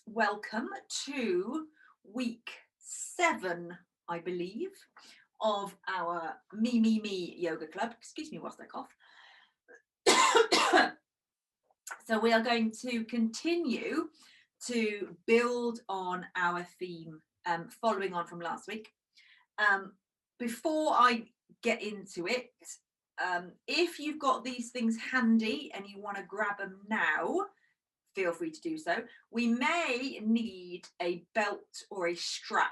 Welcome to week 7, I believe, of our Me Yoga Club. Excuse me whilst I cough. So we are going to continue to build on our theme, following on from last week. Before I get into it, if you've got these things handy and you want to grab them now, feel free to do so. We may need a belt or a strap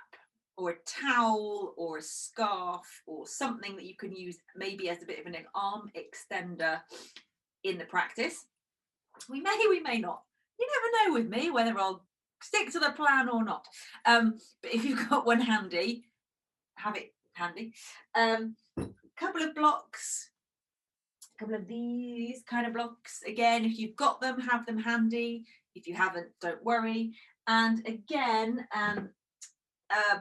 or a towel or a scarf or something that you can use maybe as a bit of an arm extender in the practice. We may not. You never know with me whether I'll stick to the plan or not. But if you've got one handy, have it handy. Couple of blocks, a couple of these kind of blocks. Again, if you've got them, have them handy. If you haven't, don't worry. And again, a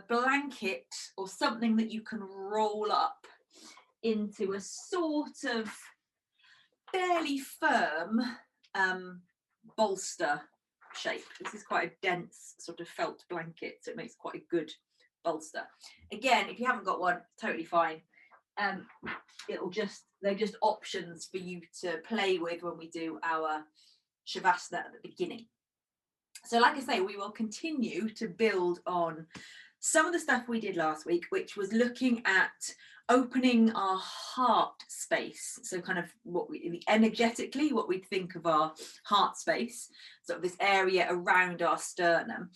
blanket or something that you can roll up into a sort of fairly firm bolster shape. This is quite a dense sort of felt blanket, so it makes quite a good bolster. Again, if you haven't got one, totally fine. They're just options for you to play with when we do our Shavasana at the beginning. So like I say, we will continue to build on some of the stuff we did last week, which was looking at opening our heart space. So kind of energetically, what we think of our heart space, sort of this area around our sternum.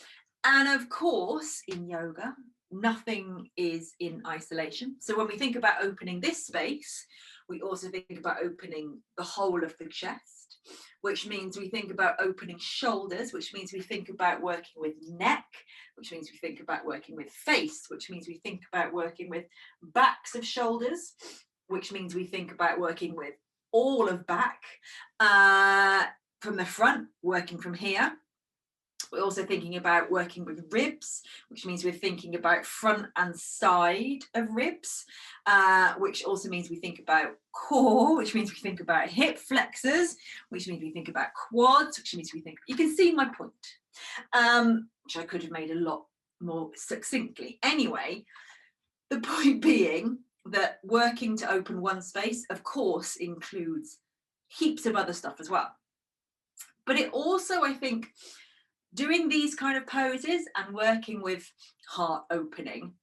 And of course, in yoga, nothing is in isolation. So when we think about opening this space, we also think about opening the whole of the chest, which means we think about opening shoulders, which means we think about working with neck, which means we think about working with face, which means we think about working with backs of shoulders, which means we think about working with all of back, from the front, working from here. We're also thinking about working with ribs, which means we're thinking about front and side of ribs, which also means we think about core, which means we think about hip flexors, which means we think about quads, which means we think, you can see my point, which I could have made a lot more succinctly. Anyway, the point being that working to open one space, of course, includes heaps of other stuff as well. But it also, I think, doing these kind of poses and working with heart opening,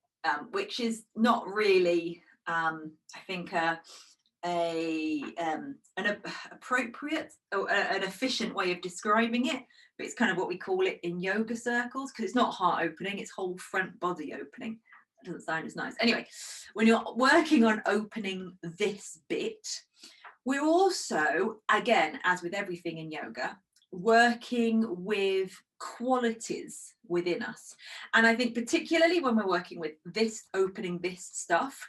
which is not really, I think, an appropriate or an efficient way of describing it, but it's kind of what we call it in yoga circles, because it's not heart opening, it's whole front body opening. That doesn't sound as nice. Anyway, when you're working on opening this bit, we're also, again, as with everything in yoga, working with qualities within us. And I think particularly when we're working with this, opening this stuff,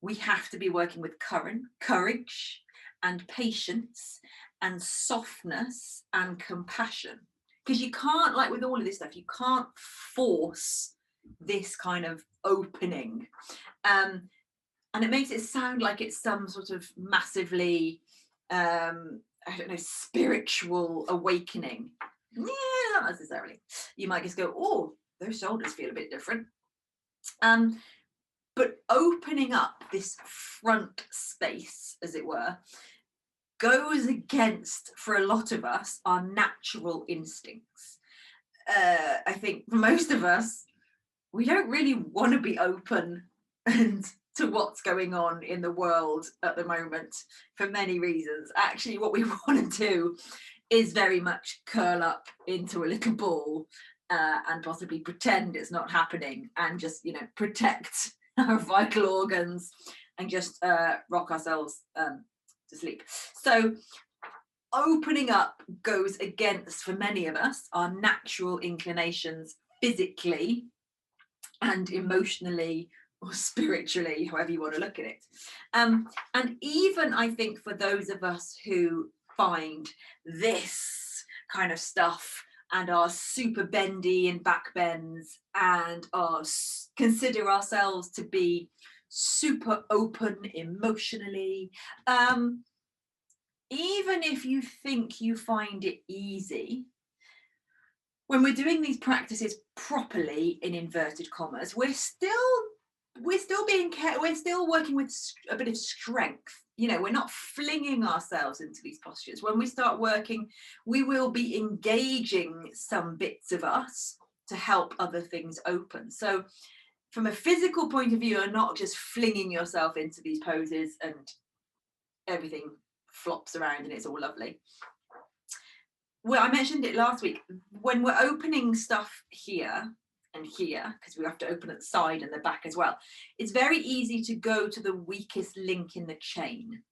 we have to be working with courage and patience and softness and compassion. Because you can't, like with all of this stuff, you can't force this kind of opening. And it makes it sound like it's some sort of massively I don't know, spiritual awakening. Yeah, not necessarily. You might just go, oh, those shoulders feel a bit different. But opening up this front space, as it were, goes against, for a lot of us, our natural instincts. I think for most of us, we don't really want to be open and to what's going on in the world at the moment for many reasons. Actually, what we want to do is very much curl up into a little ball and possibly pretend it's not happening and just, protect our vital organs and just rock ourselves to sleep. So opening up goes against, for many of us, our natural inclinations physically and emotionally or spiritually, however you want to look at it. And even, I think, for those of us who find this kind of stuff and are super bendy and back bends and consider ourselves to be super open emotionally, even if you think you find it easy, when we're doing these practices properly, in inverted commas, we're still being we're still working with a bit of strength. You know, we're not flinging ourselves into these postures. When we start working, we will be engaging some bits of us to help other things open. So from a physical point of view, you're not just flinging yourself into these poses and everything flops around and it's all lovely. Well, I mentioned it last week, when we're opening stuff here and here, because we have to open at the side and the back as well, it's very easy to go to the weakest link in the chain.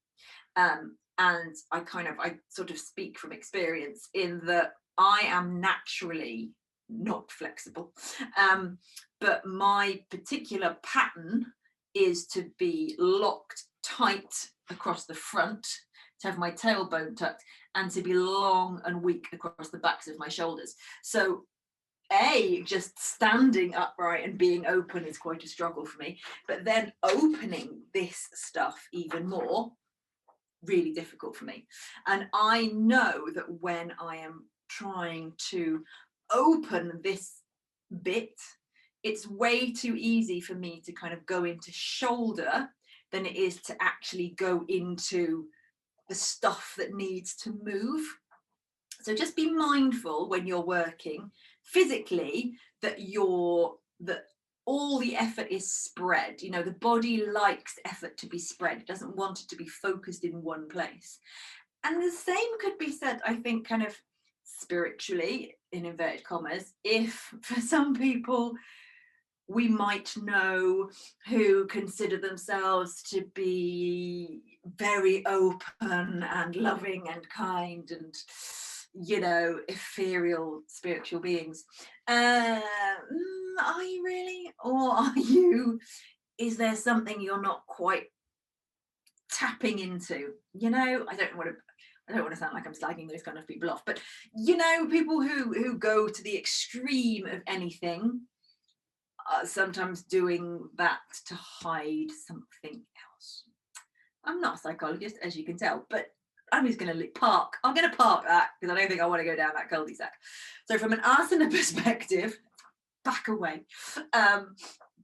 And I sort of speak from experience in that I am naturally not flexible. But my particular pattern is to be locked tight across the front, to have my tailbone tucked, and to be long and weak across the backs of my shoulders. So just standing upright and being open is quite a struggle for me, but then opening this stuff even more, really difficult for me. And I know that when I am trying to open this bit, it's way too easy for me to kind of go into shoulder than it is to actually go into the stuff that needs to move. So just be mindful when you're working physically that all the effort is spread. You know, the body likes effort to be spread. It doesn't want it to be focused in one place. And the same could be said, I think, kind of spiritually, in inverted commas, if for some people we might know who consider themselves to be very open and loving and kind and, you know, ethereal spiritual beings. Are you really? Or is there something you're not quite tapping into? You know, I don't want to sound like I'm slagging those kind of people off, but, you know, people who go to the extreme of anything, sometimes doing that to hide something else. I'm not a psychologist, as you can tell, but I'm just going to park. I'm going to park that because I don't think I want to go down that cul-de-sac. So from an asana perspective, back away.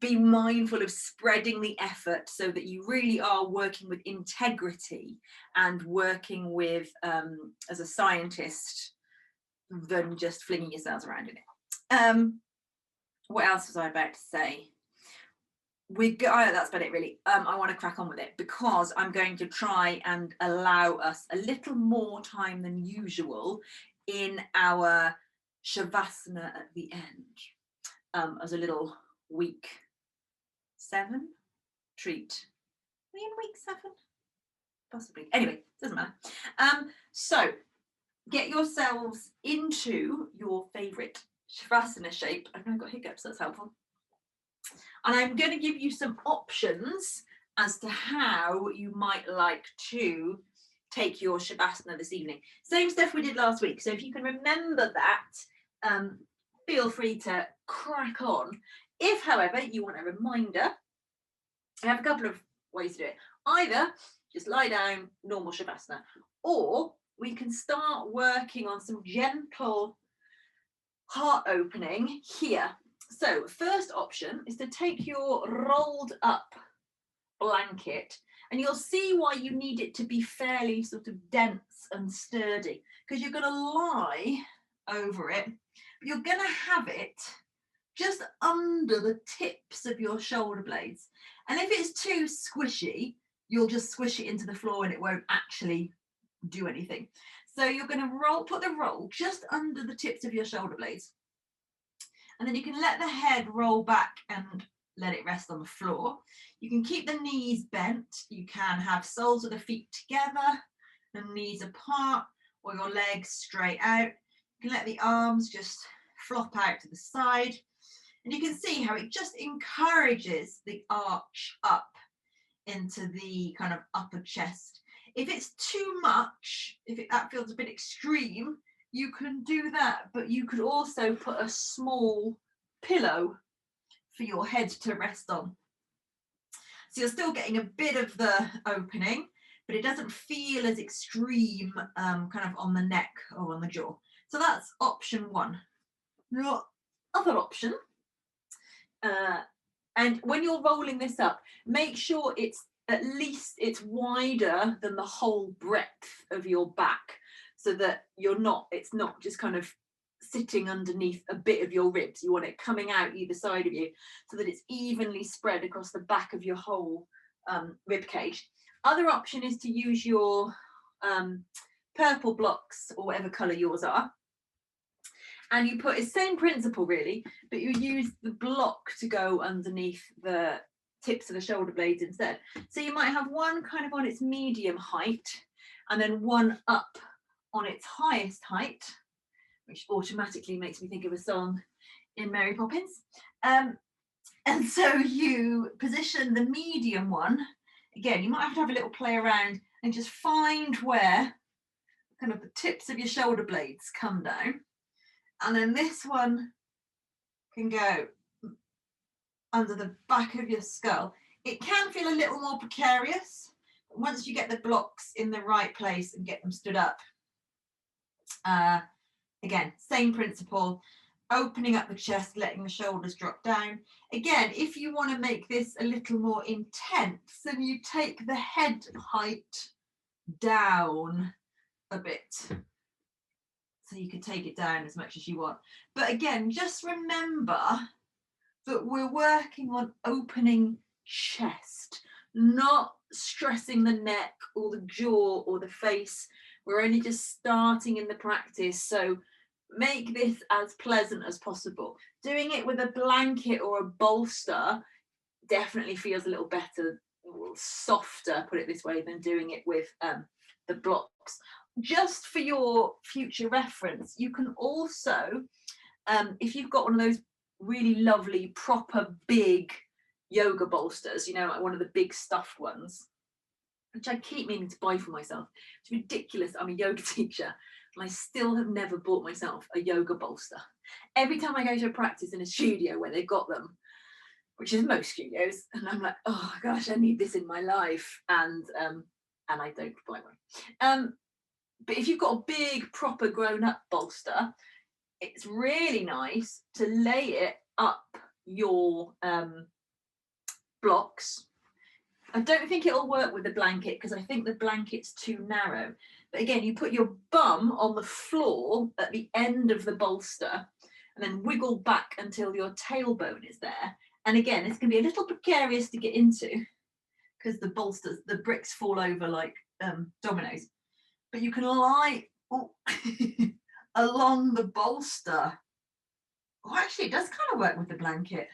Be mindful of spreading the effort so that you really are working with integrity and working with, as a scientist, than just flinging yourselves around in it. What else was I about to say? That's about it really. I want to crack on with it because I'm going to try and allow us a little more time than usual in our Shavasana at the end, as a little week 7 treat. Are we in week 7? Possibly. Anyway, doesn't matter. So get yourselves into your favourite Shavasana shape. I've now got hiccups, that's helpful. And I'm going to give you some options as to how you might like to take your Shavasana this evening. Same stuff we did last week. So if you can remember that, feel free to crack on. If, however, you want a reminder, I have a couple of ways to do it. Either just lie down, normal Shavasana, or we can start working on some gentle heart opening here. So first option is to take your rolled up blanket, and you'll see why you need it to be fairly sort of dense and sturdy, because you're going to lie over it, but you're going to have it just under the tips of your shoulder blades. And if it's too squishy, you'll just squish it into the floor and it won't actually do anything. So you're going to put the roll just under the tips of your shoulder blades. And then you can let the head roll back and let it rest on the floor. You can keep the knees bent. You can have soles of the feet together and knees apart, or your legs straight out. You can let the arms just flop out to the side. And you can see how it just encourages the arch up into the kind of upper chest. If it's too much, that feels a bit extreme, you can do that, but you could also put a small pillow for your head to rest on. So you're still getting a bit of the opening, but it doesn't feel as extreme kind of on the neck or on the jaw. So that's option 1. Your other option, and when you're rolling this up, make sure it's at least it's wider than the whole breadth of your back, so that it's not just kind of sitting underneath a bit of your ribs. You want it coming out either side of you so that it's evenly spread across the back of your whole rib cage. Other option is to use your purple blocks or whatever colour yours are, and you put the same principle really, but you use the block to go underneath the tips of the shoulder blades instead. So you might have one kind of on its medium height and then one up on its highest height, which automatically makes me think of a song in Mary Poppins. And so you position the medium one. Again, you might have to have a little play around and just find where kind of the tips of your shoulder blades come down. And then this one can go under the back of your skull. It can feel a little more precarious, but once you get the blocks in the right place and get them stood up, again, same principle, opening up the chest, letting the shoulders drop down. Again, if you want to make this a little more intense, then you take the head height down a bit. So you can take it down as much as you want. But again, just remember that we're working on opening chest, not stressing the neck or the jaw or the face. We're only just starting in the practice. So make this as pleasant as possible. Doing it with a blanket or a bolster definitely feels a little better, softer, put it this way, than doing it with the blocks. Just for your future reference, you can also, if you've got one of those really lovely, proper big yoga bolsters, you know, like one of the big stuffed ones, which I keep meaning to buy for myself. It's ridiculous. I'm a yoga teacher and I still have never bought myself a yoga bolster. Every time I go to a practice in a studio where they've got them, which is most studios, and I'm like, oh gosh, I need this in my life, and I don't buy one. But if you've got a big, proper grown-up bolster, it's really nice to lay it up your blocks. I don't think it'll work with the blanket because I think the blanket's too narrow. But again, you put your bum on the floor at the end of the bolster and then wiggle back until your tailbone is there. And again, it's going to be a little precarious to get into because the bricks fall over like dominoes. But you can lie along the bolster. Oh, actually, it does kind of work with the blanket.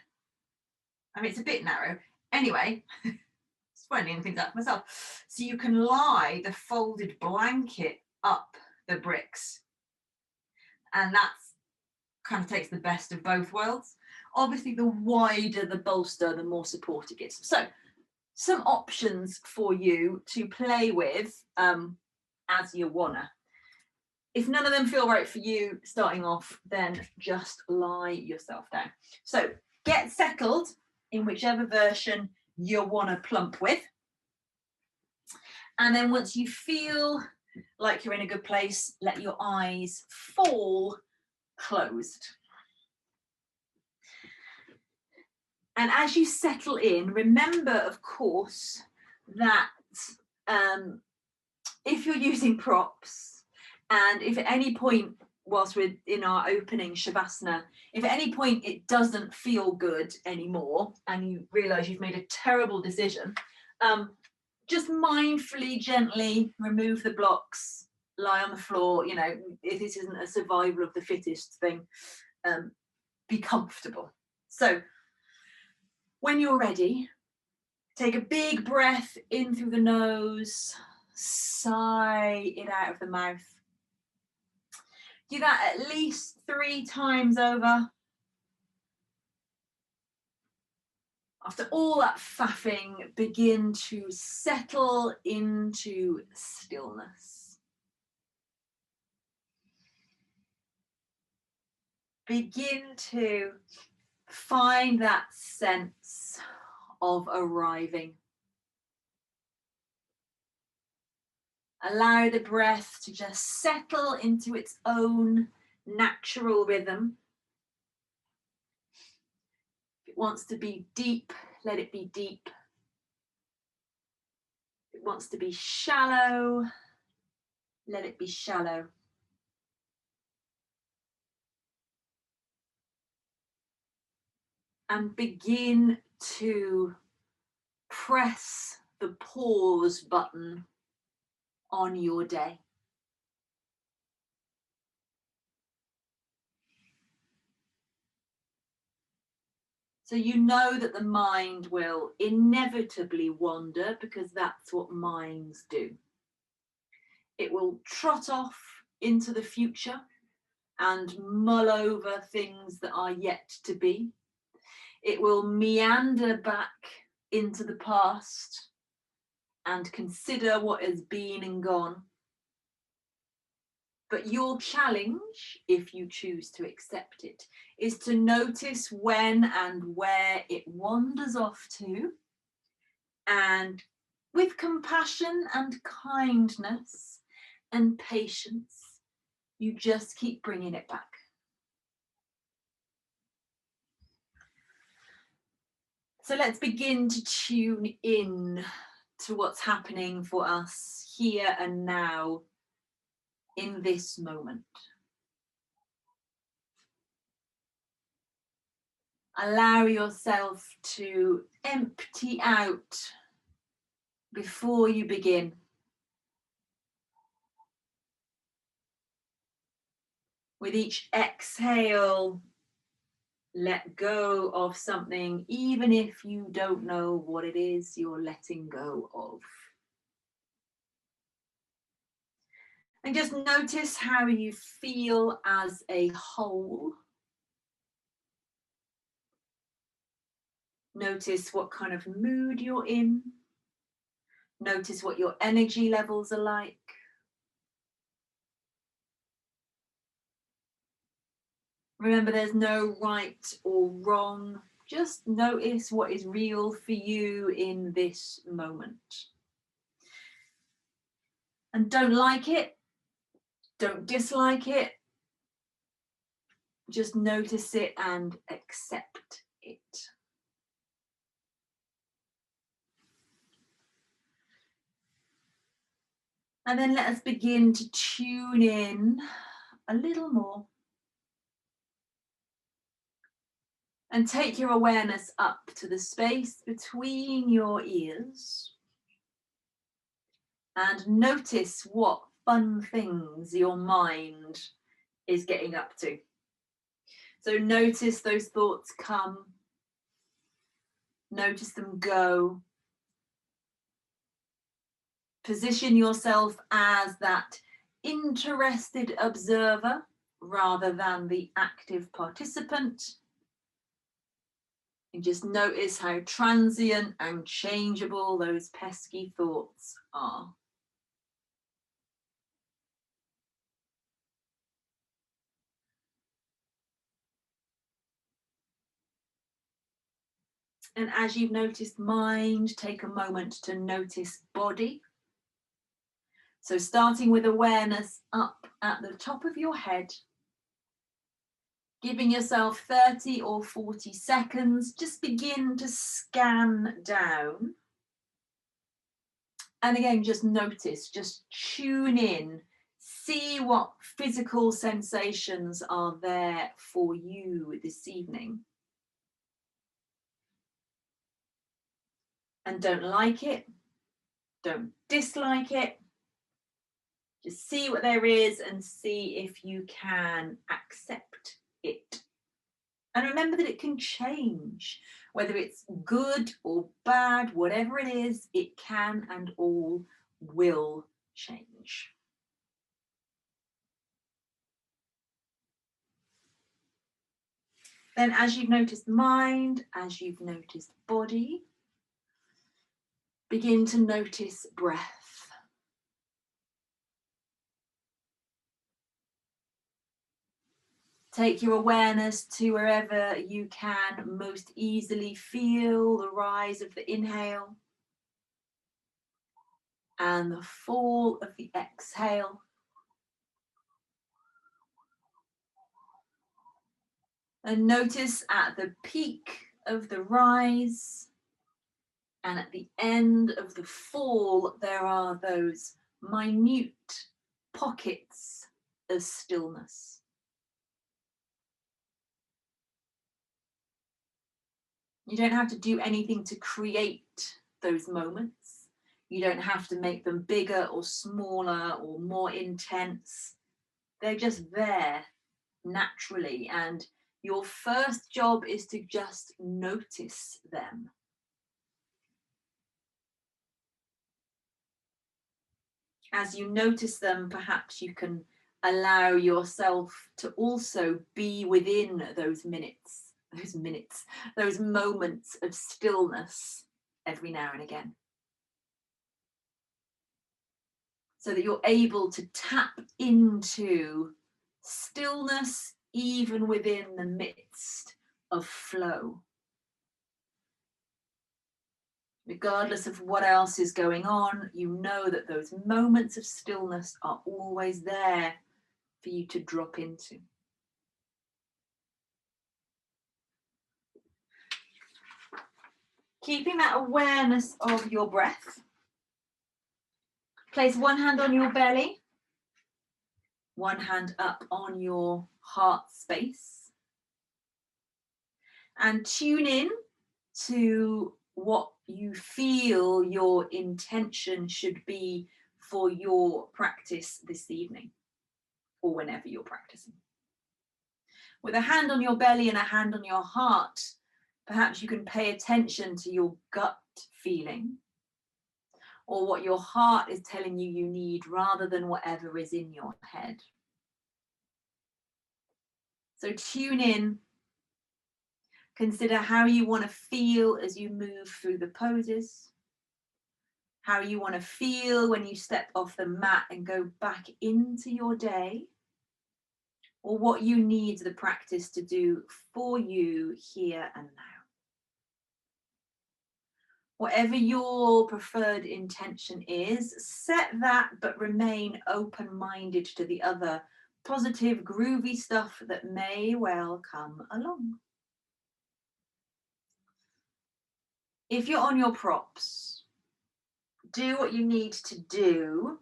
I mean, it's a bit narrow. Anyway, it's finding things out for myself. So you can lie the folded blanket up the bricks. And that's kind of takes the best of both worlds. Obviously, the wider the bolster, the more support it gets. So some options for you to play with as you wanna. If none of them feel right for you starting off, then just lie yourself down. So get settled in whichever version you wanna plump with. And then once you feel like you're in a good place, let your eyes fall closed. And as you settle in, remember, of course, that if you're using props, and if at any point whilst we're in our opening Shavasana, if at any point it doesn't feel good anymore and you realise you've made a terrible decision, just mindfully, gently remove the blocks, lie on the floor. You know, if this isn't a survival of the fittest thing, be comfortable. So when you're ready, take a big breath in through the nose, sigh it out of the mouth. Do that at least 3 times over. After all that faffing, begin to settle into stillness. Begin to find that sense of arriving. Allow the breath to just settle into its own natural rhythm. it wants to be deep, let it be deep. If it wants to be shallow, let it be shallow. And begin to press the pause button on your day. So you know that the mind will inevitably wander, because that's what minds do. It will trot off into the future and mull over things that are yet to be. It will meander back into the past and consider what has been and gone. But your challenge, if you choose to accept it, is to notice when and where it wanders off to, and with compassion and kindness and patience, you just keep bringing it back. So let's begin to tune in to what's happening for us here and now in this moment. Allow yourself to empty out before you begin. With each exhale, let go of something, even if you don't know what it is you're letting go of. And just notice how you feel as a whole. Notice what kind of mood you're in. Notice what your energy levels are like. Remember, there's no right or wrong. Just notice what is real for you in this moment. And don't like it, don't dislike it. Just notice it and accept it. And then let us begin to tune in a little more. And take your awareness up to the space between your ears. And notice what fun things your mind is getting up to. So notice those thoughts come. Notice them go. Position yourself as that interested observer rather than the active participant. And just notice how transient and changeable those pesky thoughts are. And as you've noticed mind, take a moment to notice body. So starting with awareness up at the top of your head, giving yourself 30 or 40 seconds, just begin to scan down. And again, just notice, just tune in, see what physical sensations are there for you this evening. And don't like it, don't dislike it. Just see what there is and see if you can accept it. And remember that it can change, whether it's good or bad, whatever it is, it can and all will change. Then as you've noticed mind, as you've noticed body, begin to notice breath. Take your awareness to wherever you can most easily feel the rise of the inhale and the fall of the exhale. And notice at the peak of the rise and at the end of the fall, there are those minute pockets of stillness. You don't have to do anything to create those moments. You don't have to make them bigger or smaller or more intense. They're just there naturally, and your first job is to just notice them. As you notice them, perhaps you can allow yourself to also be within those moments of stillness every now and again, so that you're able to tap into stillness even within the midst of flow. Regardless of what else is going on, you know that those moments of stillness are always there for you to drop into. Keeping that awareness of your breath. Place one hand on your belly, one hand up on your heart space, and tune in to what you feel your intention should be for your practice this evening, or whenever you're practicing. With a hand on your belly and a hand on your heart, perhaps you can pay attention to your gut feeling, or what your heart is telling you you need, rather than whatever is in your head. So tune in. Consider how you want to feel as you move through the poses, how you want to feel when you step off the mat and go back into your day, or what you need the practice to do for you here and now. Whatever your preferred intention is, set that, but remain open-minded to the other positive, groovy stuff that may well come along. If you're on your props, do what you need to do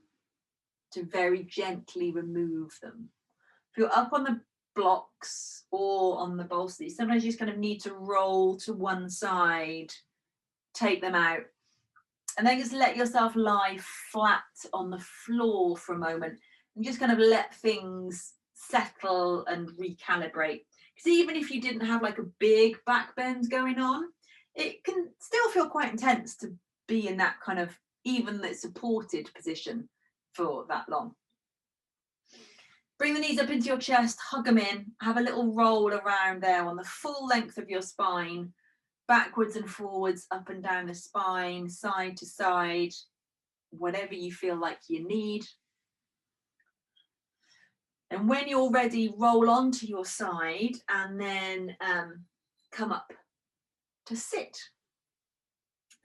to very gently remove them. If you're up on the blocks or on the bolsters, sometimes you just kind of need to roll to one side, take them out, and then just let yourself lie flat on the floor for a moment and just kind of let things settle and recalibrate. Because even if you didn't have like a big back bend going on, it can still feel quite intense to be in that kind of evenly supported position for that long. Bring the knees up into your chest, hug them in, have a little roll around there on the full length of your spine, backwards and forwards, up and down the spine, side to side, whatever you feel like you need. And when you're ready, roll onto your side and then come up to sit.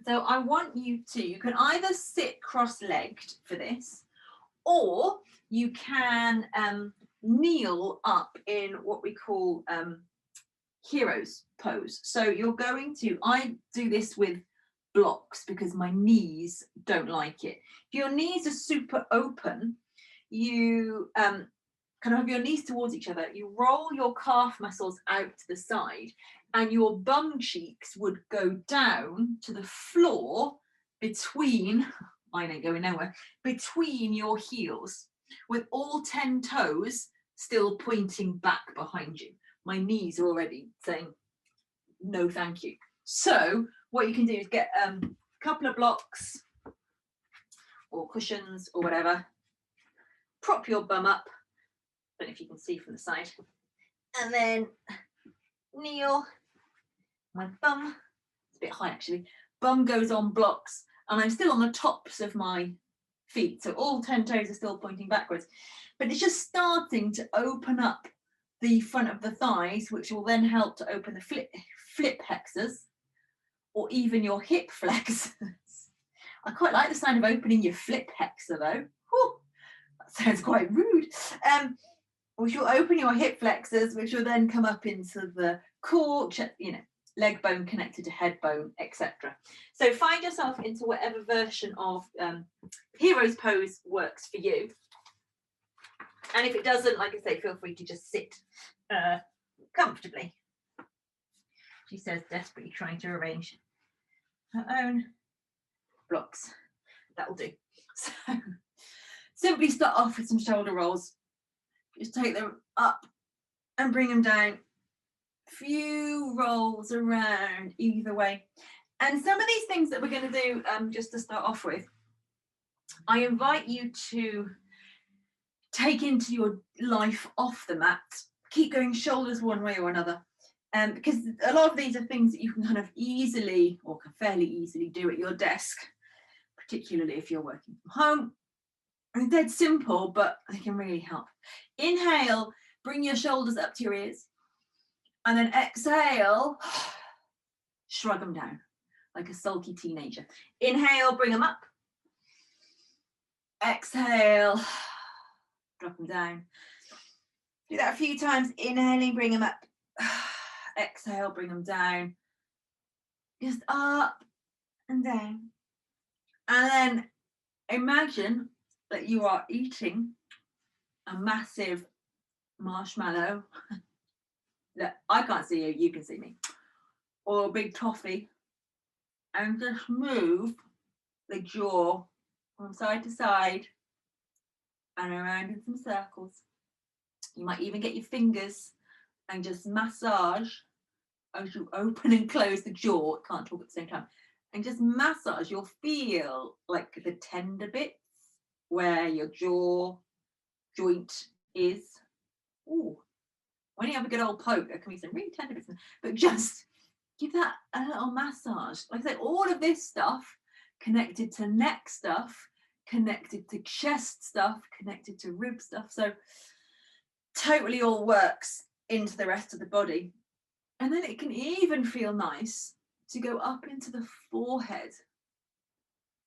So I want you can either sit cross-legged for this, or you can kneel up in what we call hero's pose. So you're going to, I do this with blocks because my knees don't like it. If your knees are super open, you kind of have your knees towards each other, you roll your calf muscles out to the side, and your bum cheeks would go down to the floor between, mine ain't going nowhere, between your heels, with all 10 toes still pointing back behind you. My knees are already saying, no, thank you. So what you can do is get a couple of blocks or cushions or whatever, prop your bum up, I don't know if you can see from the side, and then kneel. My bum, it's a bit high actually, bum goes on blocks, and I'm still on the tops of my feet, so all 10 toes are still pointing backwards, but it's just starting to open up the front of the thighs, which will then help to open the flip hexers, or even your hip flexors. I quite like the sound of opening your flip hexer though. Whew, that sounds quite rude. Which will open your hip flexors, which will then come up into the core, leg bone connected to head bone, etc. So find yourself into whatever version of hero's pose works for you. And if it doesn't, like I say, feel free to just sit comfortably. She says, desperately trying to arrange her own blocks. That'll do. So simply start off with some shoulder rolls. Just take them up and bring them down. Few rolls around either way. And some of these things that we're going to do, just to start off with, I invite you to take into your life off the mat. Keep going shoulders one way or another. Because a lot of these are things that you can kind of easily, or can fairly easily do at your desk, particularly if you're working from home. And they're dead simple, but they can really help. Inhale, bring your shoulders up to your ears. And then exhale, shrug them down like a sulky teenager. Inhale, bring them up. Exhale, drop them down. Do that a few times. Inhaling, bring them up. Exhale, bring them down. Just up and down. And then imagine that you are eating a massive marshmallow. Look, I can't see you, you can see me. Or a big toffee. And just move the jaw from side to side and around in some circles. You might even get your fingers and just massage as you open and close the jaw. Can't talk at the same time. And just massage. You'll feel like the tender bits where your jaw joint is. Ooh. When you have a good old poke, there can be some really tender bits, but just give that a little massage. Like I say, all of this stuff connected to neck stuff, connected to chest stuff, connected to rib stuff. So totally all works into the rest of the body. And then it can even feel nice to go up into the forehead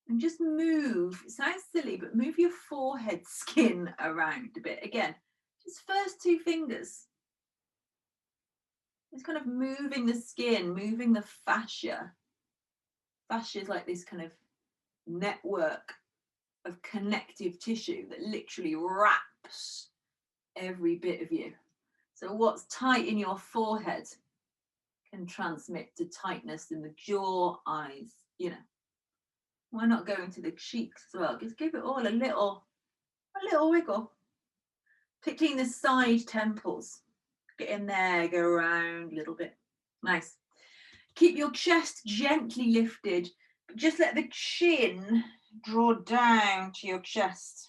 and just move. It sounds silly, but move your forehead skin around a bit. Again, just first two fingers. It's kind of moving the skin, moving the fascia. Fascia is like this kind of network of connective tissue that literally wraps every bit of you. So what's tight in your forehead can transmit to tightness in the jaw, eyes, you know. Why not go into the cheeks as well? Just give it all a little wiggle. Particularly in the side temples. Get in there, go around a little bit. Nice. Keep your chest gently lifted, but just let the chin draw down to your chest.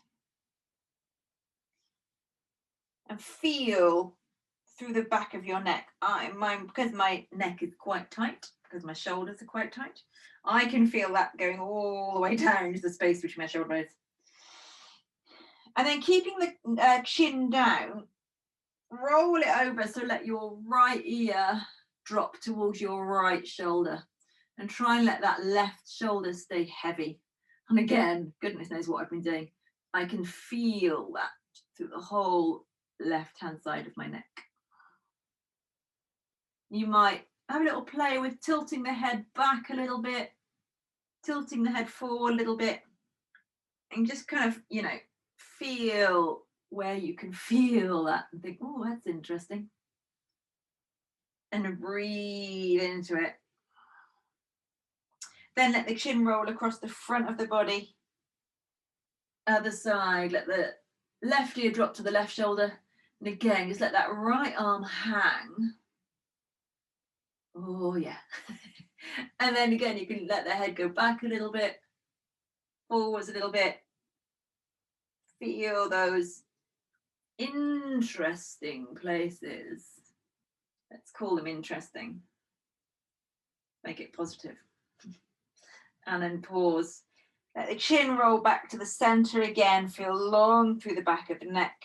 And feel through the back of your neck. Because my neck is quite tight, because my shoulders are quite tight, I can feel that going all the way down to the space between my shoulder blades. And then keeping the chin down, roll it over, so let your right ear drop towards your right shoulder and try and let that left shoulder stay heavy. And again, goodness knows what I've been doing. I can feel that through the whole left hand side of my neck. You might have a little play with tilting the head back a little bit, tilting the head forward a little bit, and just kind of, you know, feel where you can feel that and think, oh, that's interesting. And breathe into it. Then let the chin roll across the front of the body. Other side, let the left ear drop to the left shoulder. And again, just let that right arm hang. Oh, yeah. And then again, you can let the head go back a little bit, forwards a little bit. Feel those interesting places. Let's call them interesting. Make it positive. And then pause. Let the chin roll back to the center again. Feel long through the back of the neck.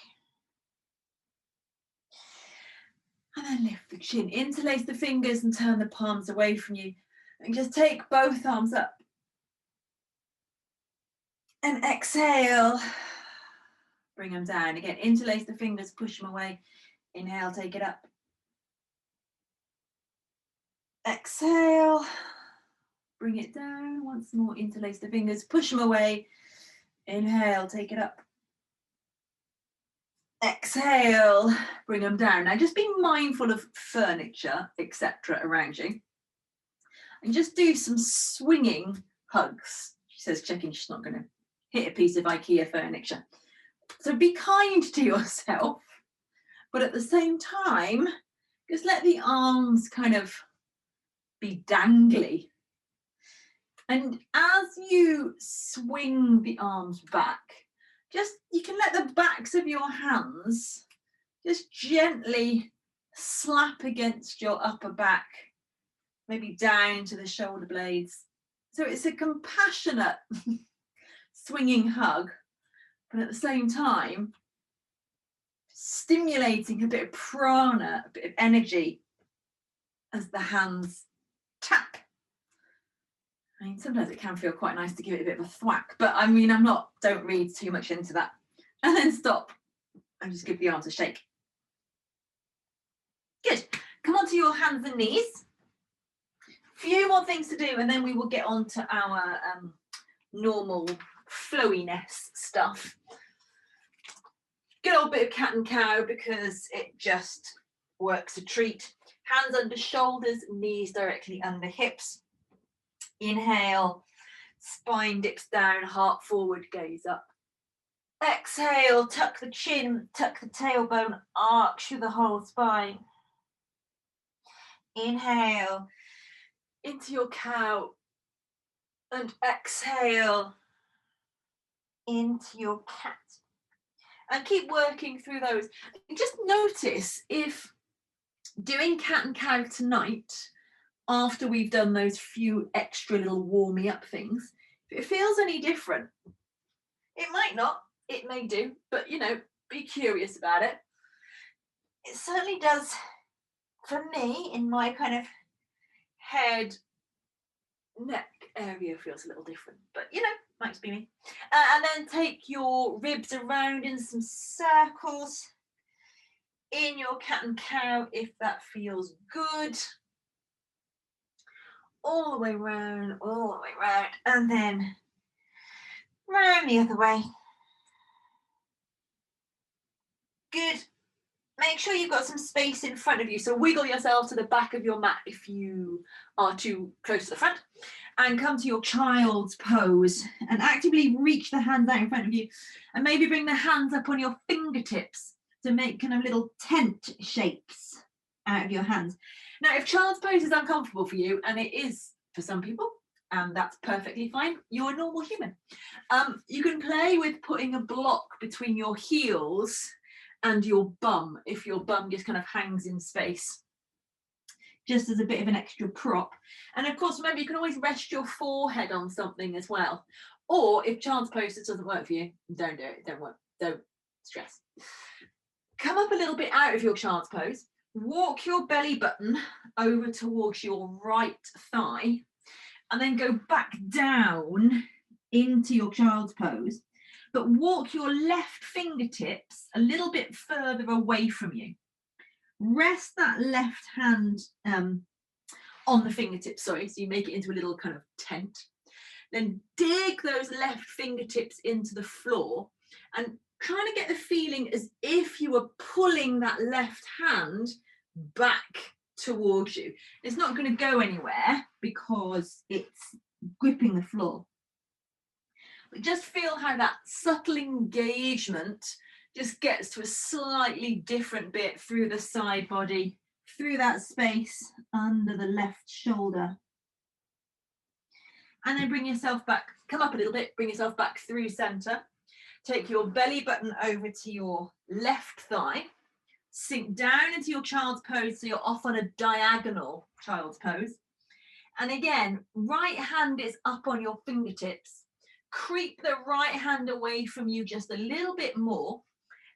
And then lift the chin. Interlace the fingers and turn the palms away from you. And just take both arms up. And exhale. Bring them down. Again, interlace the fingers, push them away. Inhale, take it up. Exhale, bring it down. Once more, interlace the fingers, push them away. Inhale, take it up. Exhale, bring them down. Now just be mindful of furniture, etc. around you. And just do some swinging hugs. She says, checking she's not going to hit a piece of IKEA furniture. So be kind to yourself, but at the same time, just let the arms kind of be dangly. And as you swing the arms back, you can let the backs of your hands just gently slap against your upper back, maybe down to the shoulder blades. So it's a compassionate swinging hug, but at the same time, stimulating a bit of prana, a bit of energy as the hands tap. I mean, sometimes it can feel quite nice to give it a bit of a thwack, but I mean, don't read too much into that. And then stop and just give the arms a shake. Good. Come onto your hands and knees. Few more things to do, and then we will get on to our normal flowiness stuff. Good old bit of cat and cow, because it just works a treat. Hands under shoulders, knees directly under hips. Inhale, spine dips down, heart forward, gaze up. Exhale, tuck the chin, tuck the tailbone, arch through the whole spine. Inhale into your cow, and exhale into your cat. And keep working through those. Just notice if doing cat and cow tonight, after we've done those few extra little warming up things, if it feels any different. It might not, it may do, but be curious about it. It certainly does for me. In my kind of head, neck area feels a little different, but might just be me. And then take your ribs around in some circles in your cat and cow if that feels good. All the way round, and then round the other way. Good. Make sure you've got some space in front of you, so wiggle yourself to the back of your mat if you are too close to the front, and come to your child's pose and actively reach the hands out in front of you, and maybe bring the hands up on your fingertips to make kind of little tent shapes out of your hands. Now, if child's pose is uncomfortable for you, and it is for some people, and that's perfectly fine, you're a normal human. You can play with putting a block between your heels and your bum, if your bum just kind of hangs in space, just as a bit of an extra prop. And of course, remember, you can always rest your forehead on something as well. Or if child's pose doesn't work for you, don't do it, don't stress. Come up a little bit out of your child's pose, walk your belly button over towards your right thigh, and then go back down into your child's pose, but walk your left fingertips a little bit further away from you. Rest that left hand on the fingertips, so you make it into a little kind of tent. Then dig those left fingertips into the floor and kind of get the feeling as if you were pulling that left hand back towards you. It's not going to go anywhere because it's gripping the floor. But just feel how that subtle engagement just gets to a slightly different bit through the side body, through that space under the left shoulder. And then bring yourself back, come up a little bit, bring yourself back through center. Take your belly button over to your left thigh. Sink down into your child's pose so you're off on a diagonal child's pose. And again, right hand is up on your fingertips. Creep the right hand away from you just a little bit more.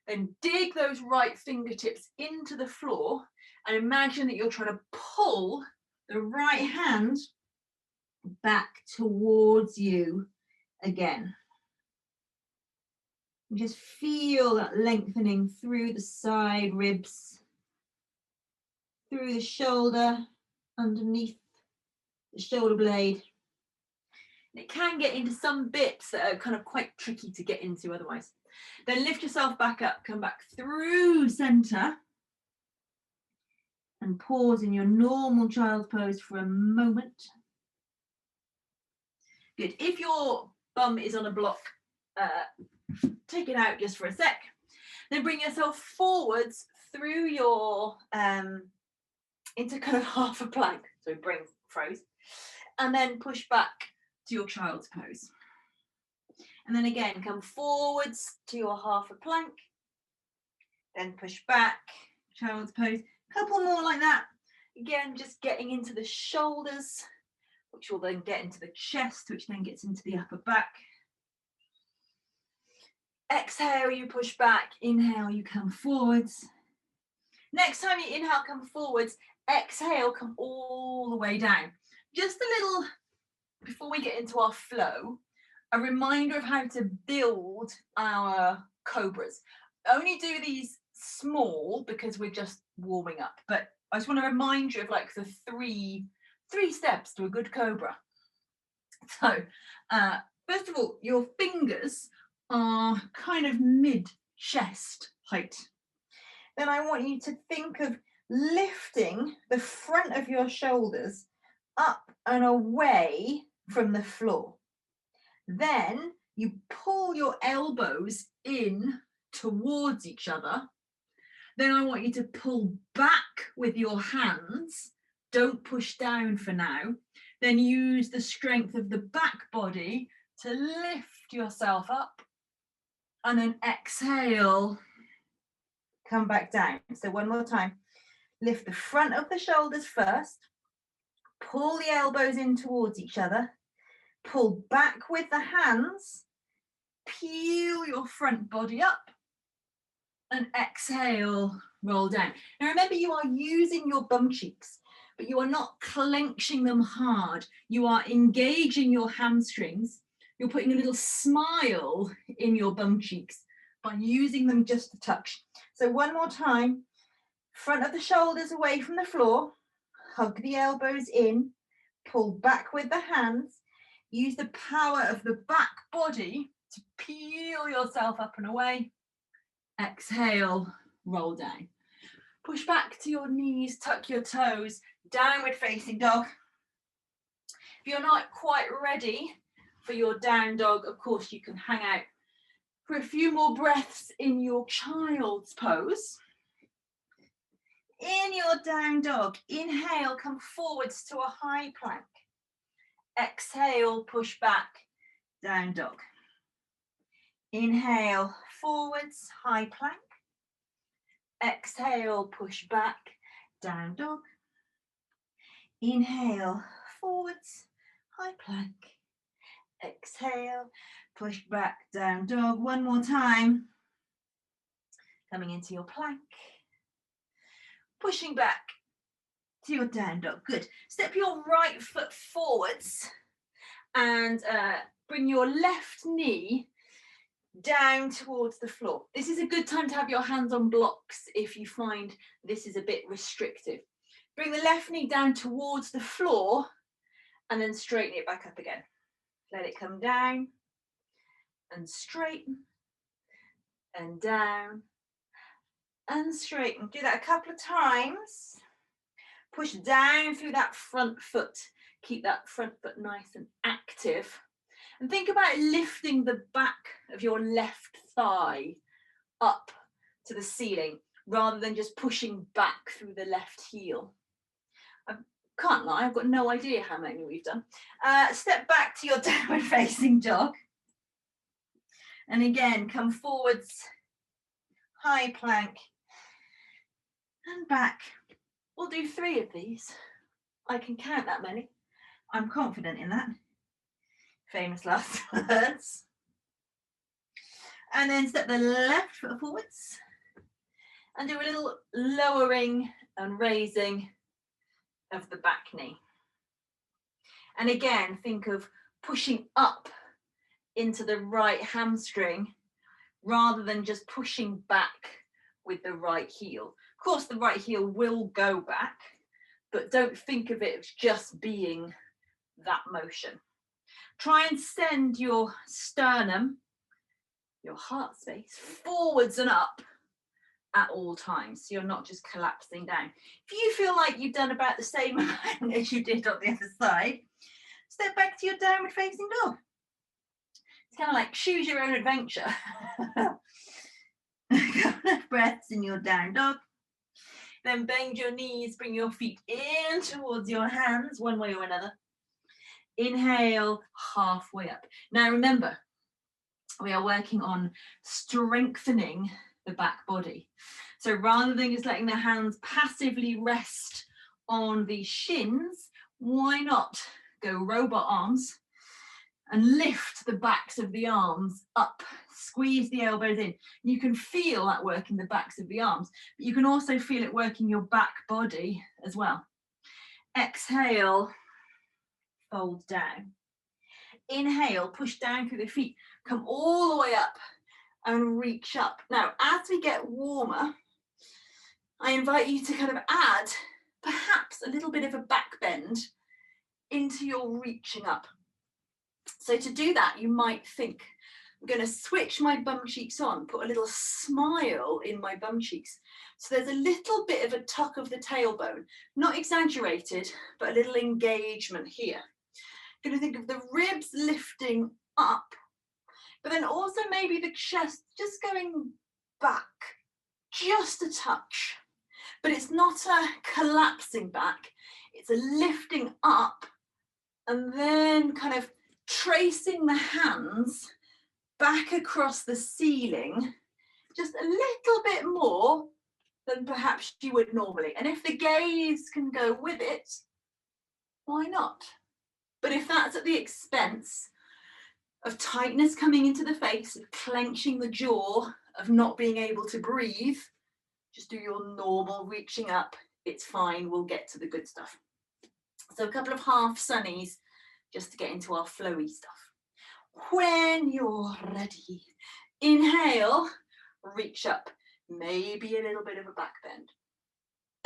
Then dig those right fingertips into the floor and imagine that you're trying to pull the right hand back towards you again. Just feel that lengthening through the side ribs, through the shoulder, underneath the shoulder blade. And it can get into some bits that are kind of quite tricky to get into otherwise. Then lift yourself back up, come back through center and pause in your normal child's pose for a moment. Good. If your bum is on a block, take it out just for a sec. Then bring yourself forwards through your, into kind of half a plank. So bring froze. And then push back to your child's pose. And then again, come forwards to your half a plank. Then push back, child's pose. A couple more like that. Again, just getting into the shoulders, which will then get into the chest, which then gets into the upper back. Exhale, you push back. Inhale, you come forwards. Next time you inhale, come forwards. Exhale, come all the way down. Just a little, before we get into our flow, a reminder of how to build our cobras. Only do these small because we're just warming up, but I just want to remind you of like the three steps to a good cobra. So first of all, your fingers are kind of mid-chest height. Then I want you to think of lifting the front of your shoulders up and away from the floor. Then you pull your elbows in towards each other. Then I want you to pull back with your hands. Don't push down for now. Then use the strength of the back body to lift yourself up. And then exhale, come back down. So one more time. Lift the front of the shoulders first. Pull the elbows in towards each other. Pull back with the hands. Peel your front body up. And exhale, roll down. Now remember, you are using your bum cheeks, but you are not clenching them hard. You are engaging your hamstrings. You're putting a little smile in your bum cheeks by using them just a touch. So one more time, front of the shoulders away from the floor, hug the elbows in, pull back with the hands, use the power of the back body to peel yourself up and away. Exhale, roll down. Push back to your knees, tuck your toes, downward facing dog. If you're not quite ready for your down dog, of course you can hang out for a few more breaths in your child's pose. In your down dog, inhale, come forwards to a high plank. Exhale, push back, down dog. Inhale, forwards, high plank. Exhale, push back, down dog. Inhale, forwards, high plank. Exhale, push back, down dog. One more time. Coming into your plank. Pushing back to your down dog. Good. Step your right foot forwards and bring your left knee down towards the floor. This is a good time to have your hands on blocks if you find this is a bit restrictive. Bring the left knee down towards the floor and then straighten it back up again. Let it come down and straighten and down and straighten. Do that a couple of times. Push down through that front foot. Keep that front foot nice and active. And think about lifting the back of your left thigh up to the ceiling rather than just pushing back through the left heel. I can't lie, I've got no idea how many we've done. Step back to your downward facing dog. And again, come forwards, high plank, and back. We'll do 3 of these. I can count that many. I'm confident in that. Famous last words. And then step the left foot forwards and do a little lowering and raising of the back knee. And again, think of pushing up into the right hamstring rather than just pushing back with the right heel. Of course, the right heel will go back, but don't think of it as just being that motion. Try and send your sternum, your heart space, forwards and up at all times, so you're not just collapsing down. If you feel like you've done about the same amount as you did on the other side, step back to your downward facing dog. It's kind of like choose your own adventure. Couple of breaths in your down dog. Then bend your knees, bring your feet in towards your hands, one way or another. Inhale, halfway up. Now remember, we are working on strengthening the back body. So rather than just letting the hands passively rest on the shins, why not go robot arms and lift the backs of the arms up, squeeze the elbows in. You can feel that work in the backs of the arms, but you can also feel it working your back body as well. Exhale, fold down. Inhale, push down through the feet, come all the way up and reach up. Now, as we get warmer, I invite you to kind of add perhaps a little bit of a back bend into your reaching up. So to do that, you might think, I'm going to switch my bum cheeks on, put a little smile in my bum cheeks. So there's a little bit of a tuck of the tailbone, not exaggerated, but a little engagement here. Going to think of the ribs lifting up, but then also maybe the chest just going back, just a touch. But it's not a collapsing back, it's a lifting up and then kind of tracing the hands back across the ceiling just a little bit more than perhaps you would normally. And if the gaze can go with it, why not? But if that's at the expense of tightness coming into the face, of clenching the jaw, of not being able to breathe, just do your normal reaching up. It's fine, we'll get to the good stuff. So a couple of half sunnies just to get into our flowy stuff. When you're ready, inhale, reach up, maybe a little bit of a back bend.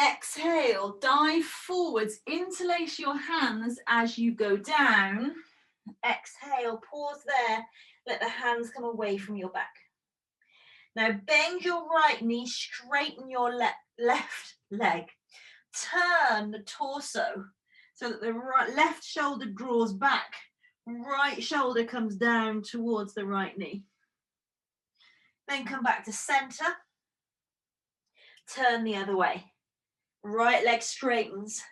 Exhale, dive forwards, interlace your hands as you go down. Exhale, pause there, let the hands come away from your back. Now bend your right knee, straighten your left leg. Turn the torso so that the left shoulder draws back, right shoulder comes down towards the right knee. Then come back to center. Turn the other way. Right leg straightens.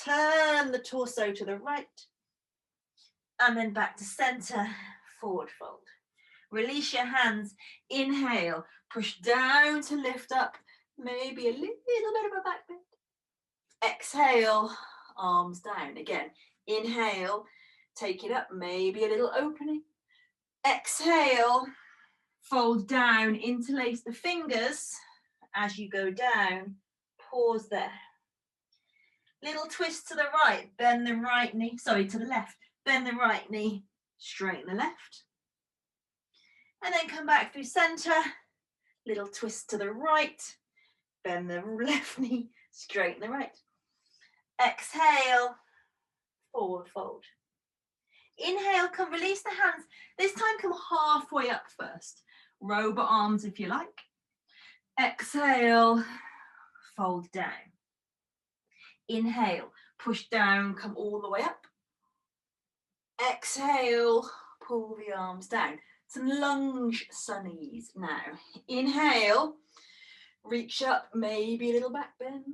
Turn the torso to the right. And then back to center, forward fold. Release your hands, inhale, push down to lift up, maybe a little bit of a back bend. Exhale, arms down. Again, inhale, take it up, maybe a little opening. Exhale, fold down, interlace the fingers as you go down, pause there. Little twist to the right, bend the right knee, to the left, bend the right knee, straighten the left. And then come back through center, little twist to the right, bend the left knee, straighten the right. Exhale, forward fold. Inhale, come release the hands. This time come halfway up first. Robot arms if you like. Exhale, fold down. Inhale, push down, come all the way up. Exhale, pull the arms down. Some lunge sunnies now. Inhale, reach up, maybe a little back bend.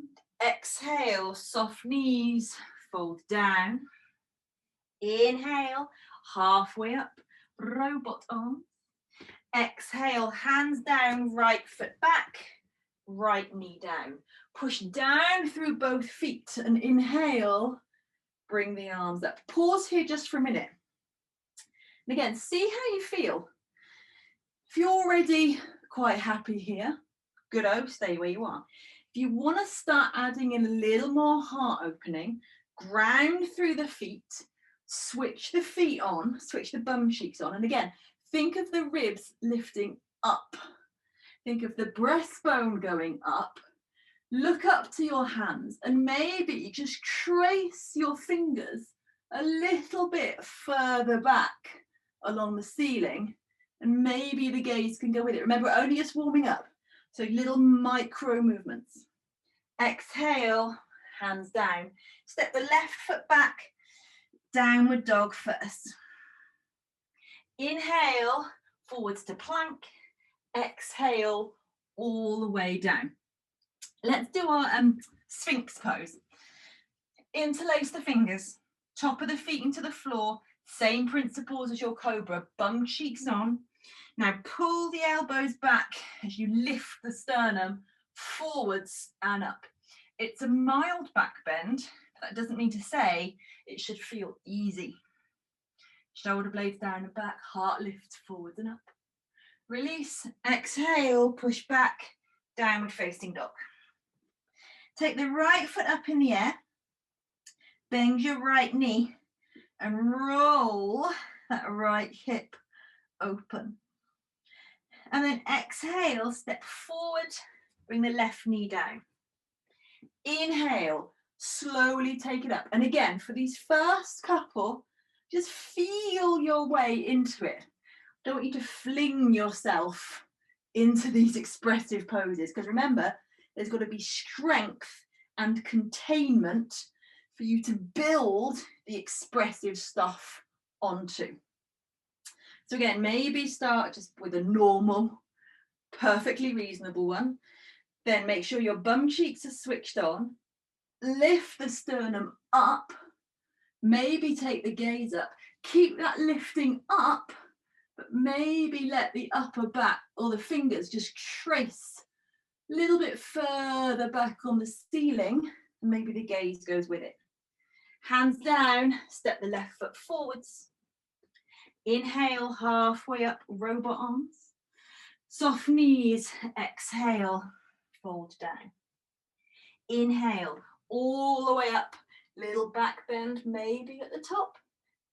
Exhale, soft knees, fold down. Inhale, halfway up, robot arms. Exhale, hands down, right foot back, right knee down. Push down through both feet and inhale, bring the arms up. Pause here just for a minute. And again, see how you feel. If you're already quite happy here, good-o, stay where you are. If you want to start adding in a little more heart opening, ground through the feet, switch the feet on, switch the bum cheeks on. And again, think of the ribs lifting up. Think of the breastbone going up. Look up to your hands and maybe just trace your fingers a little bit further back along the ceiling, and maybe the gaze can go with it. Remember, we're only just warming up, so little micro movements. Exhale, hands down. Step the left foot back, downward dog first. Inhale, forwards to plank. Exhale, all the way down. Let's do our Sphinx pose. Interlace the fingers, top of the feet into the floor, same principles as your cobra, bum cheeks on. Now pull the elbows back as you lift the sternum forwards and up. It's a mild back bend. That doesn't mean to say it should feel easy. Shoulder blades down and back, heart lifts forwards and up. Release, exhale, push back, downward facing dog. Take the right foot up in the air, bend your right knee and roll that right hip open. And then exhale, step forward, bring the left knee down. Inhale, slowly take it up. And again, for these first couple, just feel your way into it. Don't want you to fling yourself into these expressive poses, because remember, there's got to be strength and containment for you to build the expressive stuff onto. So again, maybe start just with a normal, perfectly reasonable one. Then make sure your bum cheeks are switched on. Lift the sternum up. Maybe take the gaze up. Keep that lifting up, but maybe let the upper back or the fingers just trace a little bit further back on the ceiling, and maybe the gaze goes with it. Hands down, step the left foot forwards. Inhale, halfway up, robot arms. Soft knees, exhale, fold down. Inhale, all the way up, little back bend, maybe at the top.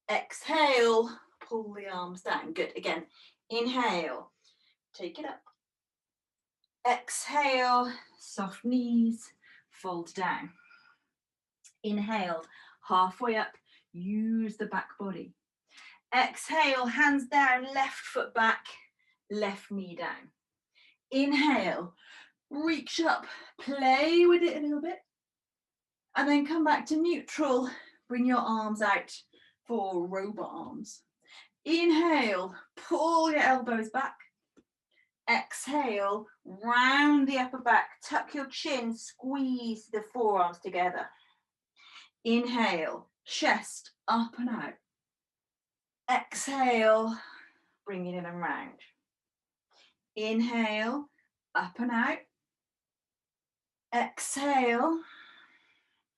Exhale, pull the arms down. Good. Again, inhale, take it up. Exhale, soft knees, fold down. Inhale, halfway up, use the back body. Exhale, hands down, left foot back, left knee down. Inhale, reach up, play with it a little bit, and then come back to neutral. Bring your arms out for robot arms. Inhale, pull your elbows back. Exhale, round the upper back, tuck your chin, squeeze the forearms together. Inhale, chest up and out. Exhale, bring it in and round. Inhale, up and out. Exhale,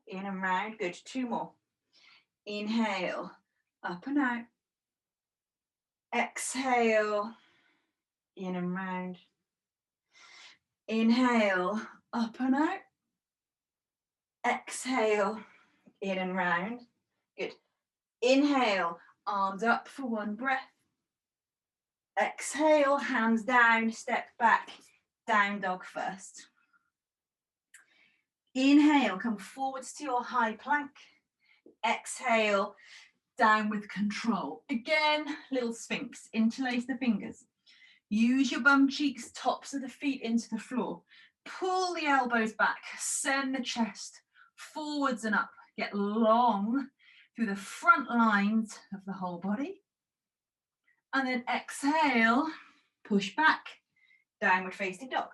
in and round. Good. 2 more. Inhale, up and out. Exhale, in and round. Inhale, up and out. Exhale, in and round. Good. Inhale, arms up for 1 breath. Exhale, hands down, step back, down dog first. Inhale, come forwards to your high plank. Exhale, down with control. Again, little sphinx, interlace the fingers. Use your bum cheeks, tops of the feet into the floor. Pull the elbows back, send the chest forwards and up. Get long through the front lines of the whole body. And then exhale, push back, downward facing dog.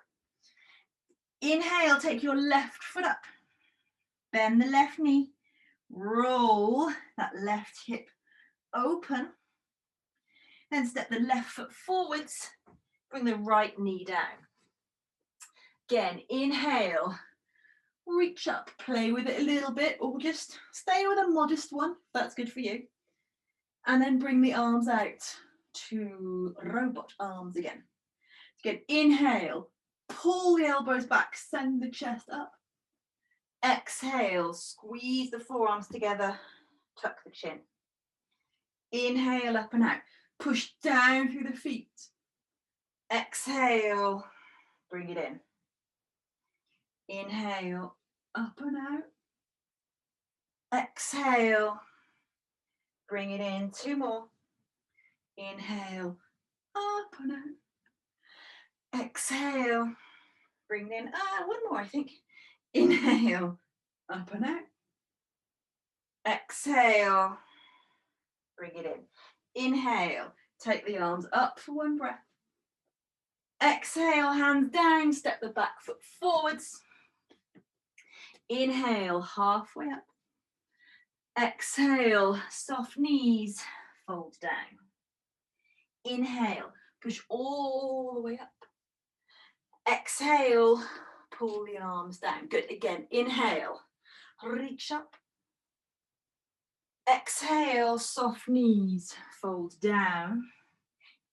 Inhale, take your left foot up. Bend the left knee. Roll that left hip open. Then step the left foot forwards. Bring the right knee down. Again, inhale. Reach up, play with it a little bit, or just stay with a modest one, if that's good for you. And then bring the arms out to robot arms again. Again, inhale, pull the elbows back, send the chest up. Exhale, squeeze the forearms together, tuck the chin. Inhale, up and out. Push down through the feet. Exhale, bring it in. Inhale, up and out. Exhale, Bring it in, 2 more. Inhale, up and out. Exhale, bring it in, 1 more I think. Inhale, up and out. Exhale, bring it in. Inhale, take the arms up for 1 breath. Exhale, hands down, step the back foot forwards. Inhale, halfway up. Exhale, soft knees, fold down. Inhale, push all the way up. Exhale, pull the arms down. Good, again, inhale, reach up. Exhale, soft knees, fold down.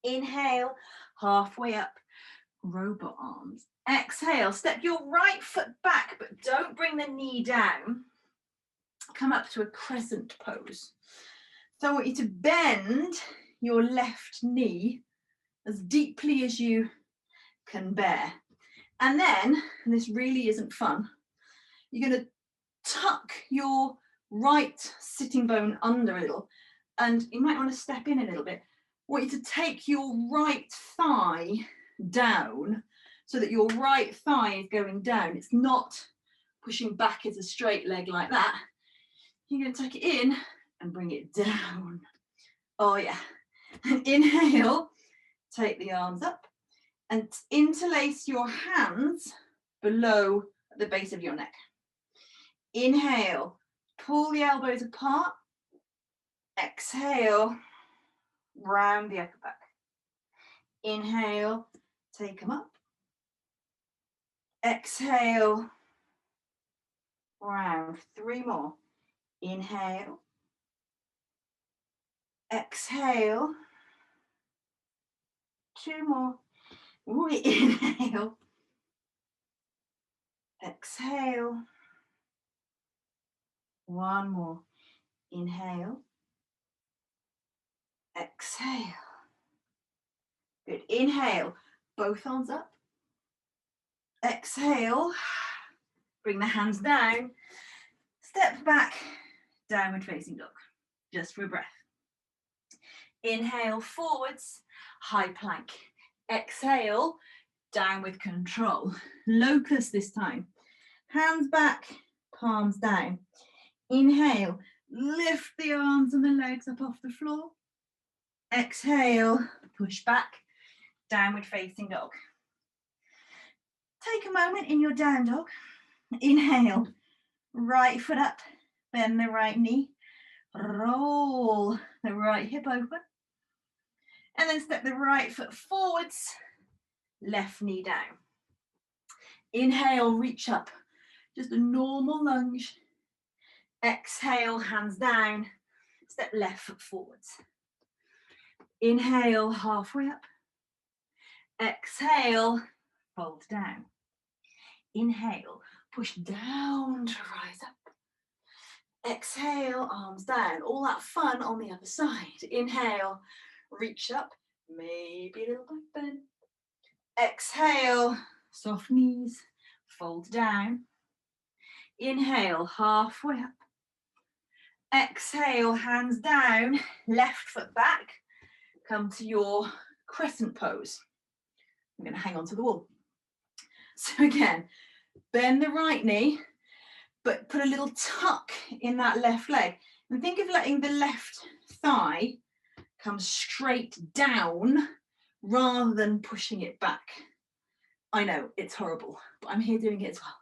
Inhale, halfway up, robot arms. Exhale, step your right foot back, but don't bring the knee down. Come up to a crescent pose. So I want you to bend your left knee as deeply as you can bear. And then, and this really isn't fun, you're going to tuck your right sitting bone under a little, and you might want to step in a little bit. I want you to take your right thigh down so that your right thigh is going down. It's not pushing back as a straight leg like that. You're going to tuck it in and bring it down. Oh yeah. And inhale, take the arms up and interlace your hands below the base of your neck. Inhale, pull the elbows apart. Exhale, round the upper back. Inhale, take them up. Exhale, round. 3 more. Inhale. Exhale. 2 more. Inhale. Exhale. 1 more. Inhale. Exhale. Good. Inhale. Both arms up. Exhale. Bring the hands down. Step back. Downward facing dog. Just for a breath. Inhale forwards. High plank. Exhale. Down with control. Locust this time. Hands back. Palms down. Inhale. Lift the arms and the legs up off the floor. Exhale. Push back. Downward facing dog. Take a moment in your down dog. Inhale. Right foot up. Bend the right knee. Roll the right hip open. And then step the right foot forwards. Left knee down. Inhale, reach up. Just a normal lunge. Exhale, hands down. Step left foot forwards. Inhale, halfway up. Exhale, fold down. Inhale, push down to rise up. Exhale, arms down. All that fun on the other side. Inhale, reach up. Maybe a little back bend. Exhale, soft knees, fold down. Inhale, halfway up. Exhale, hands down, left foot back. Come to your crescent pose. I'm going to hang on to the wall. So again, bend the right knee, but put a little tuck in that left leg. And think of letting the left thigh come straight down rather than pushing it back. I know, it's horrible, but I'm here doing it as well.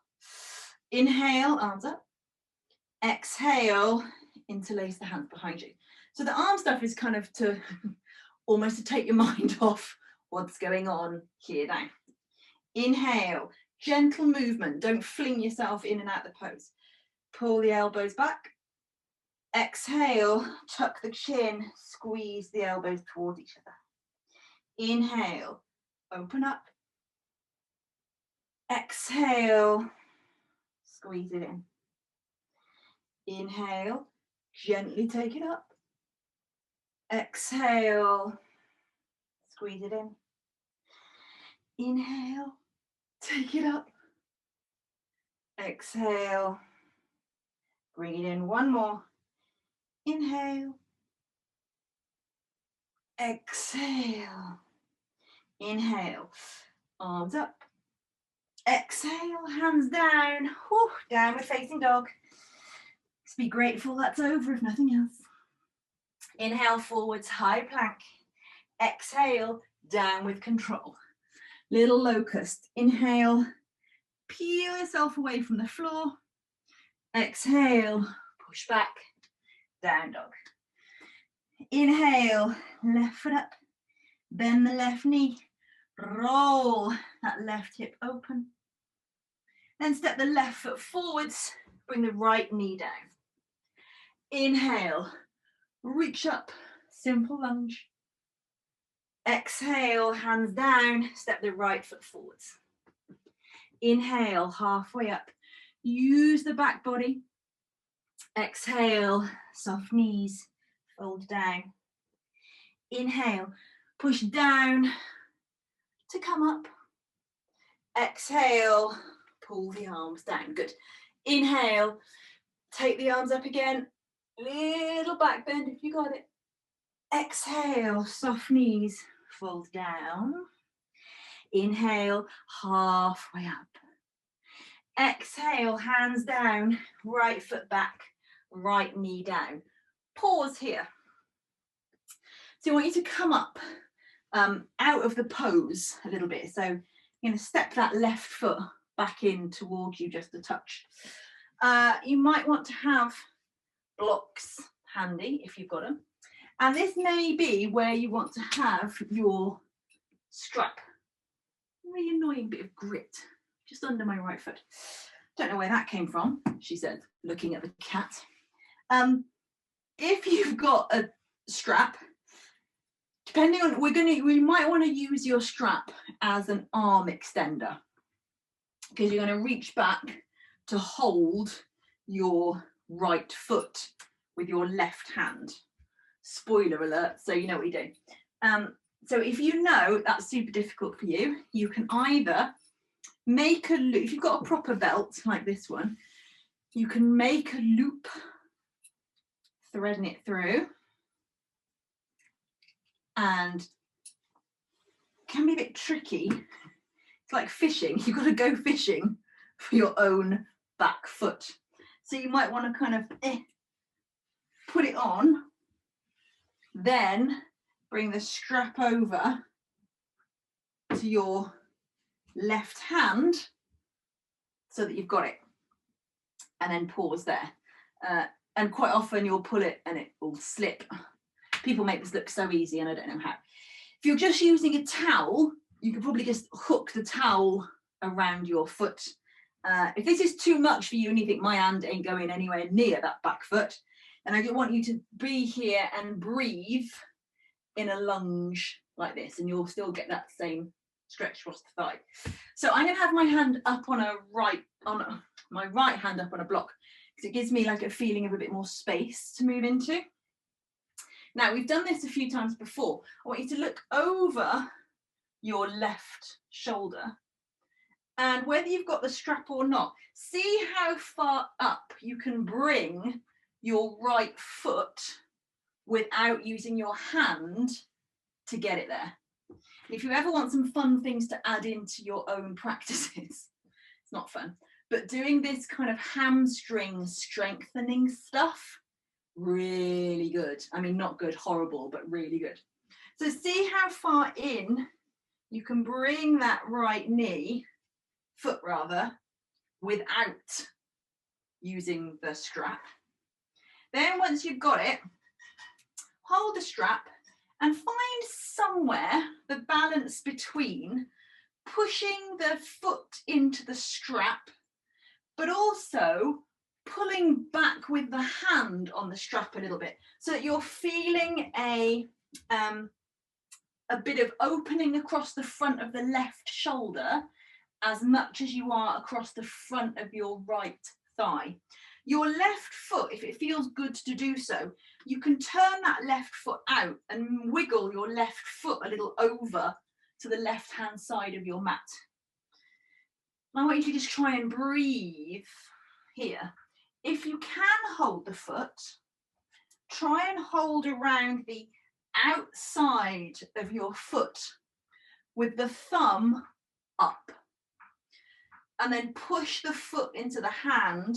Inhale, arms up. Exhale, interlace the hands behind you. So the arm stuff is kind of to almost to take your mind off what's going on here now. Inhale, gentle movement. Don't fling yourself in and out of the pose. Pull the elbows back. Exhale, tuck the chin, squeeze the elbows towards each other. Inhale, open up. Exhale, squeeze it in. Inhale, gently take it up. Exhale, squeeze it in. Inhale, take it up. Exhale, bring it in. 1 more. Inhale, exhale, inhale, arms up, exhale, hands down, whew, downward facing dog. Just be grateful that's over if nothing else. Inhale forwards, high plank, exhale, down with control. Little locust, inhale, peel yourself away from the floor, exhale, push back, down dog. Inhale, left foot up, bend the left knee, roll that left hip open. Then step the left foot forwards, bring the right knee down. Inhale, reach up, simple lunge. Exhale, hands down, step the right foot forwards. Inhale, halfway up, use the back body. Exhale, soft knees, fold down. Inhale, push down to come up. Exhale, pull the arms down. Good. Inhale, take the arms up again. Little back bend if you got it. Exhale, soft knees, fold down. Inhale, halfway up. Exhale, hands down, right foot back, right knee down. Pause here. So I want you to come up out of the pose a little bit. So you're going to step that left foot back in towards you just a touch. You might want to have blocks handy if you've got them. And this may be where you want to have your strap. Really annoying bit of grit just under my right foot. Don't know where that came from, she said, looking at the cat. If you've got a strap, depending on, we might want to use your strap as an arm extender, because you're going to reach back to hold your right foot with your left hand. Spoiler alert, so you know what you're doing. So if you know that's super difficult for you, you can either make a loop. If you've got a proper belt like this one, you can make a loop, threading it through, and it can be a bit tricky. It's like fishing. You've got to go fishing for your own back foot. So you might want to kind of put it on, then bring the strap over to your left hand so that you've got it, and then pause there. And quite often you'll pull it and it will slip. People make this look so easy and I don't know how. If you're just using a towel, you can probably just hook the towel around your foot. If this is too much for you and you think my hand ain't going anywhere near that back foot, then I just want you to be here and breathe in a lunge like this, and you'll still get that same stretch across the thigh. So I'm going to have my hand up on my right hand up on a block, because it gives me like a feeling of a bit more space to move into. Now, we've done this a few times before. I want you to look over your left shoulder, and whether you've got the strap or not, see how far up you can bring your right foot without using your hand to get it there. If you ever want some fun things to add into your own practices, it's not fun, but doing this kind of hamstring strengthening stuff, really good. I mean, not good, horrible, but really good. So see how far in you can bring that right foot without using the strap. Then once you've got it, hold the strap and find somewhere the balance between pushing the foot into the strap, but also pulling back with the hand on the strap a little bit, so that you're feeling a bit of opening across the front of the left shoulder as much as you are across the front of your right thigh. Your left foot, if it feels good to do so, you can turn that left foot out and wiggle your left foot a little over to the left-hand side of your mat. I want you to just try and breathe here. If you can hold the foot, try and hold around the outside of your foot with the thumb up. And then push the foot into the hand.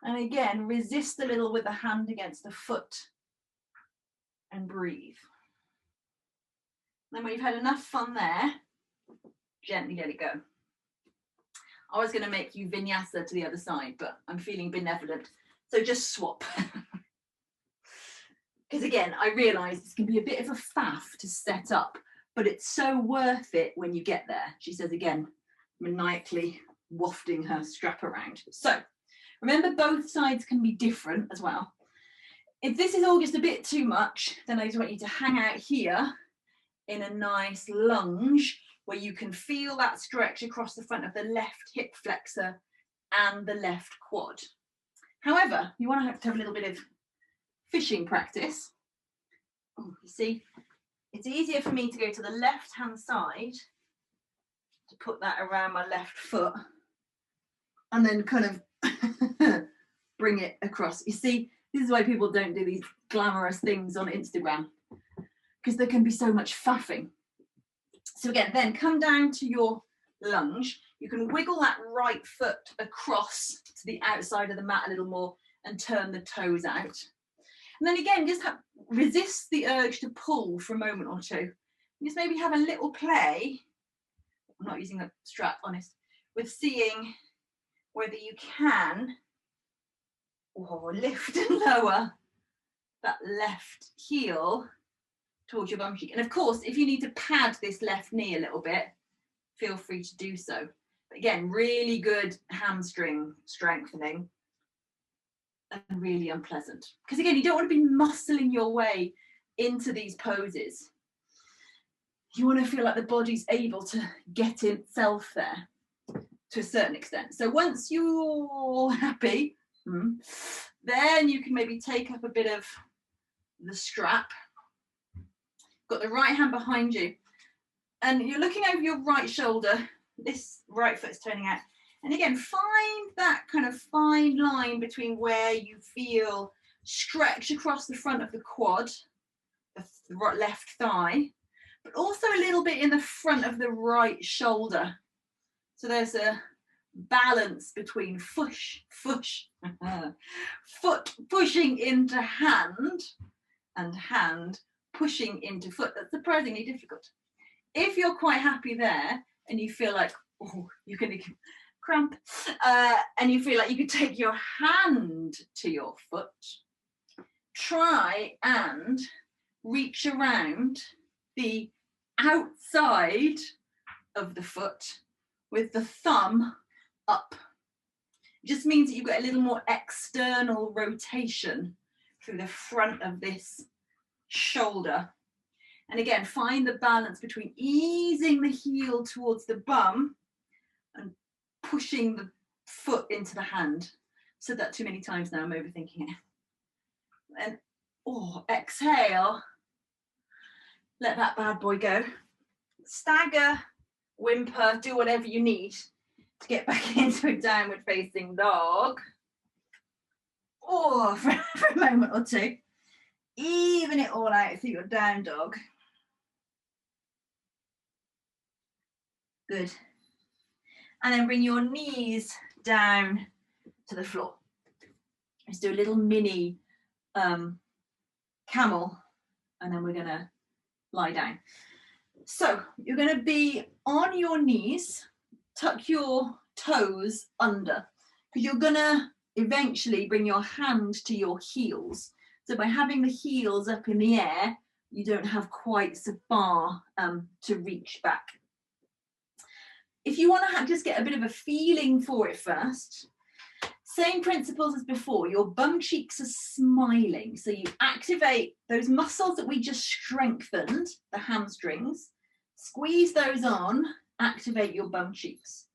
And again, resist a little with the hand against the foot. And breathe. Then when you've had enough fun there, gently let it go. I was going to make you vinyasa to the other side, but I'm feeling benevolent. So just swap. Because again, I realise this can be a bit of a faff to set up, but it's so worth it when you get there. She says again, maniacally wafting her strap around. So remember, both sides can be different as well. If this is all just a bit too much, then I just want you to hang out here in a nice lunge where you can feel that stretch across the front of the left hip flexor and the left quad. However, you want to have a little bit of fishing practice. Oh, you see, it's easier for me to go to the left hand side to put that around my left foot and then kind of bring it across. You see, this is why people don't do these glamorous things on Instagram, because there can be so much faffing. So again, then come down to your lunge. You can wiggle that right foot across to the outside of the mat a little more and turn the toes out. And then again, just resist the urge to pull for a moment or two. Just maybe have a little play. I'm not using the strap, honest, with seeing whether you can lift and lower that left heel towards your bum cheek. And of course, if you need to pad this left knee a little bit, feel free to do so. But again, really good hamstring strengthening and really unpleasant. Because again, you don't want to be muscling your way into these poses. You want to feel like the body's able to get itself there to a certain extent. So once you're happy, then you can maybe take up a bit of the strap. Got the right hand behind you. And you're looking over your right shoulder. This right foot's turning out. And again, find that kind of fine line between where you feel stretch across the front of the quad, the left thigh, but also a little bit in the front of the right shoulder. So there's a balance between foot pushing into hand and hand pushing into foot. That's surprisingly difficult. If you're quite happy there and you feel like, oh, you're going to cramp, and you feel like you could take your hand to your foot, try and reach around the outside of the foot with the thumb up. It just means that you've got a little more external rotation through the front of this shoulder. And again, find the balance between easing the heel towards the bum and pushing the foot into the hand. I've said that too many times now, I'm overthinking it. And exhale. Let that bad boy go. Stagger, whimper, do whatever you need to get back into a downward facing dog. For a moment or two. Even it all out through your down dog. Good. And then bring your knees down to the floor. Let's do a little mini camel, and then we're going to lie down. So you're going to be on your knees, tuck your toes under, because you're going to eventually bring your hand to your heels. So by having the heels up in the air, you don't have quite so far to reach back. If you want to just get a bit of a feeling for it first, same principles as before, your bum cheeks are smiling. So you activate those muscles that we just strengthened, the hamstrings, squeeze those on, activate your bum cheeks.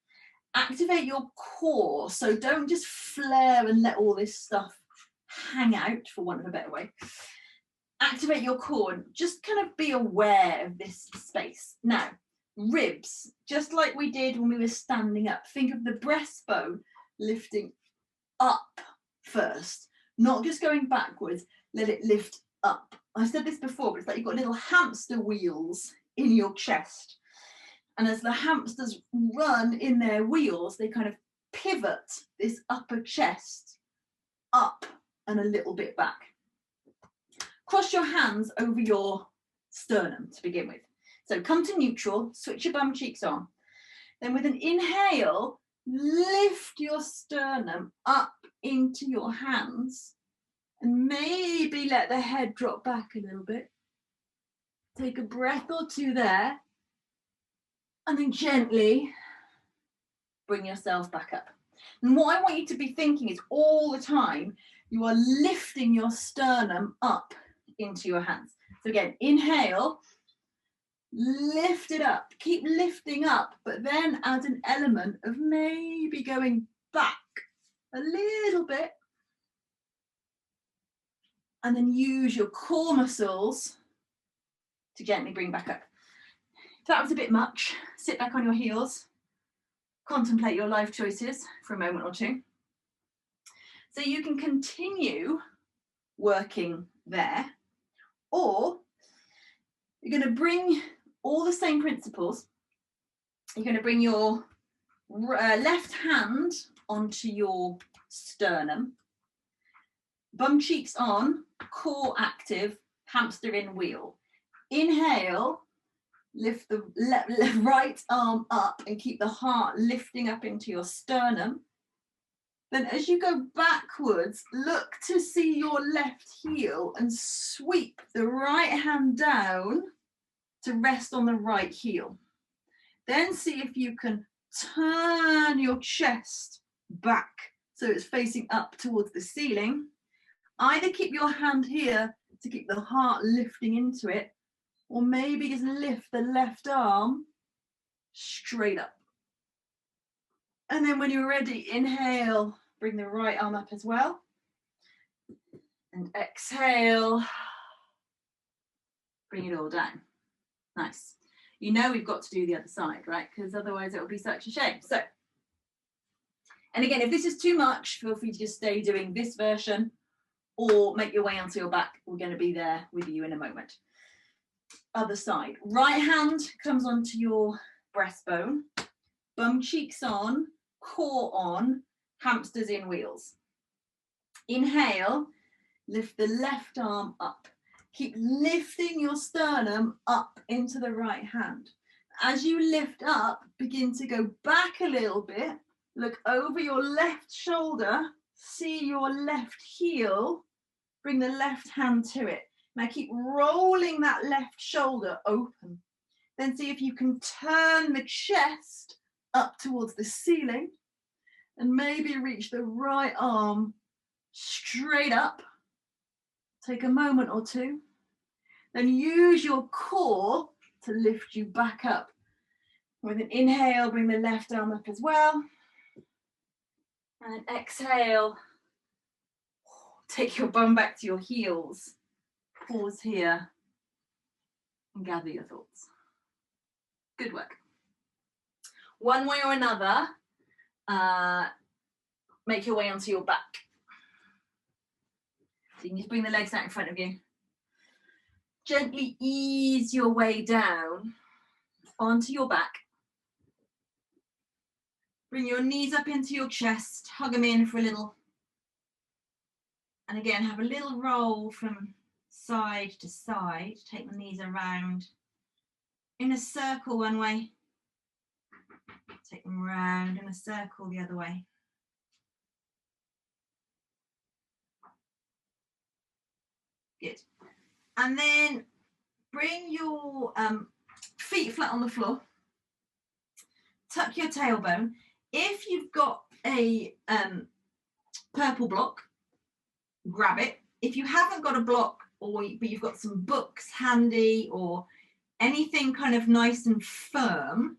Activate your core, so don't just flare and let all this stuff hang out, for want of a better way. Activate your core and just kind of be aware of this space. Now, ribs, just like we did when we were standing up, think of the breastbone lifting up first, not just going backwards. Let it lift up. I said this before, but it's like you've got little hamster wheels in your chest. And as the hamsters run in their wheels, they kind of pivot this upper chest up and a little bit back. Cross your hands over your sternum to begin with. So come to neutral, switch your bum cheeks on. Then with an inhale, lift your sternum up into your hands and maybe let the head drop back a little bit. Take a breath or two there and then gently bring yourself back up. And what I want you to be thinking is all the time, you are lifting your sternum up into your hands. So again, inhale, lift it up, keep lifting up, but then add an element of maybe going back a little bit. And then use your core muscles to gently bring back up. If that was a bit much, sit back on your heels, contemplate your life choices for a moment or two. So you can continue working there, or you're going to bring all the same principles. You're going to bring your left hand onto your sternum, bum cheeks on, core active, hamster in wheel. Inhale, lift the right arm up and keep the heart lifting up into your sternum. Then as you go backwards, look to see your left heel and sweep the right hand down to rest on the right heel. Then see if you can turn your chest back so it's facing up towards the ceiling. Either keep your hand here to keep the heart lifting into it, or maybe just lift the left arm straight up. And then when you're ready, inhale, bring the right arm up as well. And exhale, bring it all down. Nice. You know we've got to do the other side, right? Because otherwise it will be such a shame. So, and again, if this is too much, feel free to just stay doing this version or make your way onto your back. We're going to be there with you in a moment. Other side. Right hand comes onto your breastbone, bum cheeks on, core on, hamsters in wheels. Inhale, lift the left arm up. Keep lifting your sternum up into the right hand. As you lift up, begin to go back a little bit. Look over your left shoulder, see your left heel, bring the left hand to it. Now keep rolling that left shoulder open. Then see if you can turn the chest up towards the ceiling and maybe reach the right arm straight up. Take a moment or two. Then use your core to lift you back up. With an inhale, bring the left arm up as well. And an exhale, take your bum back to your heels. Pause here and gather your thoughts. Good work. One way or another, make your way onto your back. So you can just bring the legs out in front of you. Gently ease your way down onto your back. Bring your knees up into your chest, hug them in for a little. And again, have a little roll from side to side. Take the knees around in a circle one way. Take them round in a circle the other way. Good. And then bring your feet flat on the floor. Tuck your tailbone. If you've got a purple block, grab it. If you haven't got a block, but you've got some books handy or anything kind of nice and firm,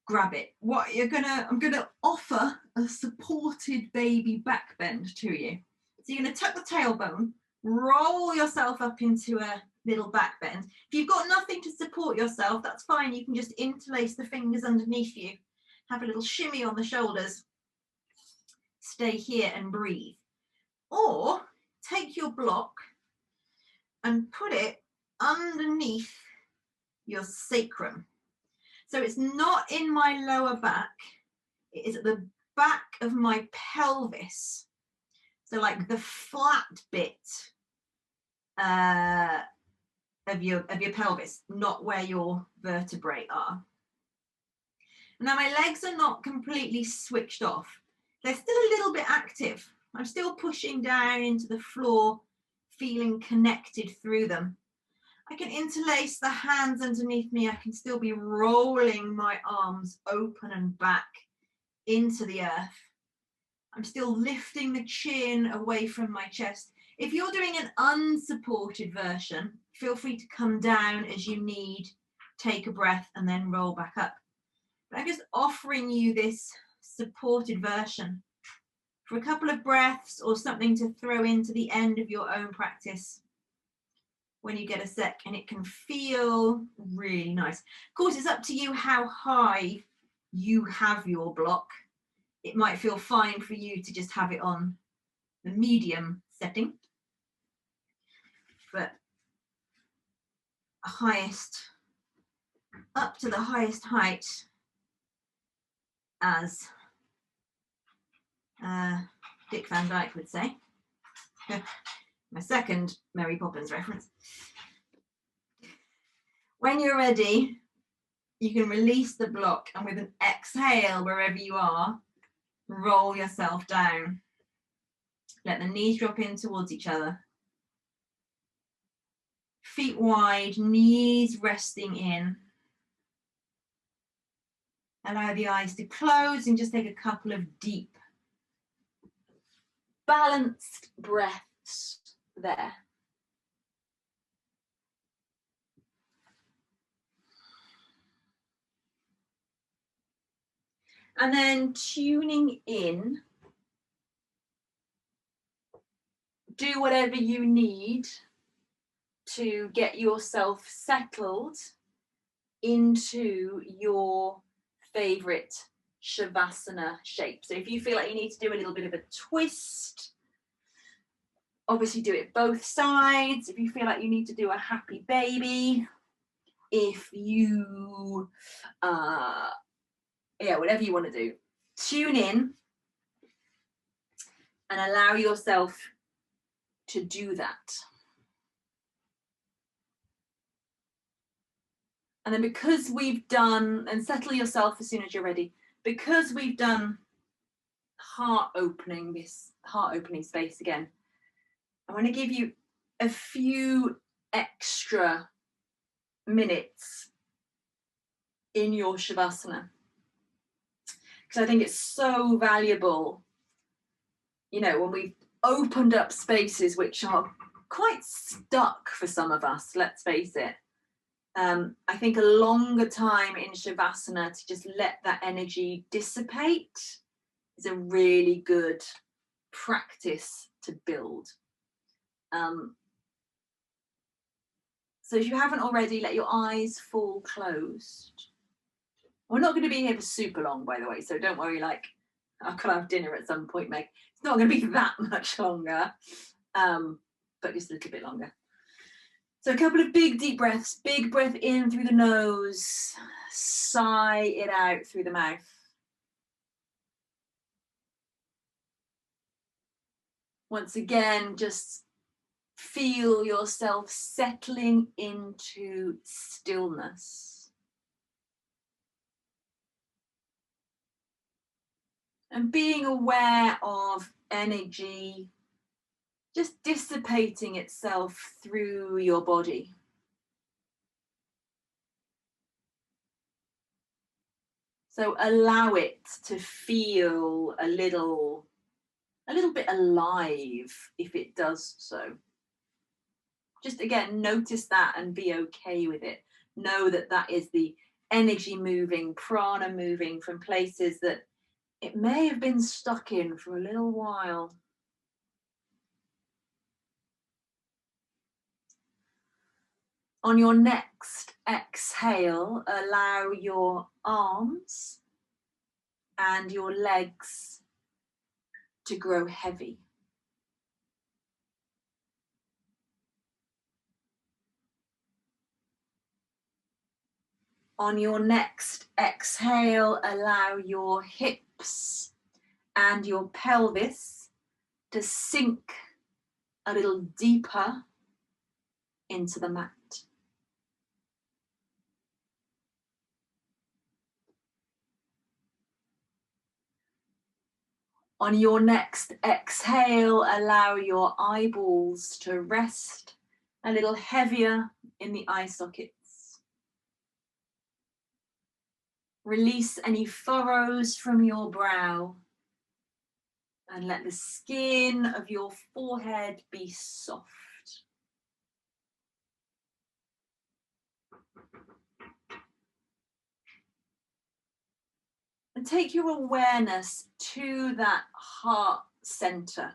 grab it. I'm gonna offer a supported baby back bend to you. So you're gonna tuck the tailbone, roll yourself up into a little back bend. If you've got nothing to support yourself, that's fine. You can just interlace the fingers underneath you. Have a little shimmy on the shoulders. Stay here and breathe. Or take your block and put it underneath your sacrum. So it's not in my lower back, it is at the back of my pelvis. So like the flat bit of your pelvis, not where your vertebrae are. Now my legs are not completely switched off. They're still a little bit active. I'm still pushing down into the floor, feeling connected through them. I can interlace the hands underneath me. I can still be rolling my arms open and back into the earth. I'm still lifting the chin away from my chest. If you're doing an unsupported version, feel free to come down as you need, take a breath, and then roll back up. But I'm just offering you this supported version for a couple of breaths or something to throw into the end of your own practice when you get a sec, and it can feel really nice. Of course, it's up to you how high you have your block. It might feel fine for you to just have it on the medium setting, but highest, up to the highest height, as Dick Van Dyke would say. My second Mary Poppins reference. When you're ready, you can release the block, and with an exhale, wherever you are, roll yourself down. Let the knees drop in towards each other. Feet wide, knees resting in. Allow the eyes to close and just take a couple of deep, balanced breaths there. And then tuning in, do whatever you need to get yourself settled into your favorite Shavasana shape. So if you feel like you need to do a little bit of a twist, obviously do it both sides. If you feel like you need to do a happy baby, if you, whatever you want to do, tune in and allow yourself to do that. And then because we've done, and settle yourself as soon as you're ready, because we've done this heart opening space again, I want to give you a few extra minutes in your Shavasana, because I think it's so valuable, you know, when we've opened up spaces which are quite stuck for some of us, let's face it. I think a longer time in Shavasana to just let that energy dissipate is a really good practice to build. So if you haven't already, let your eyes fall closed. We're not going to be here for super long, by the way, so don't worry, like, I've got to have dinner at some point, Meg. It's not going to be that much longer, but just a little bit longer. So a couple of big deep breaths. Big breath in through the nose, sigh it out through the mouth. Once again, just feel yourself settling into stillness. And being aware of energy just dissipating itself through your body. So allow it to feel a little bit alive if it does so. Just again, notice that and be okay with it. Know that that is the energy moving, prana moving from places that it may have been stuck in for a little while. On your next exhale, allow your arms and your legs to grow heavy. On your next exhale, allow your hips and your pelvis to sink a little deeper into the mat. On your next exhale, allow your eyeballs to rest a little heavier in the eye sockets. Release any furrows from your brow and let the skin of your forehead be soft. And take your awareness to that heart center,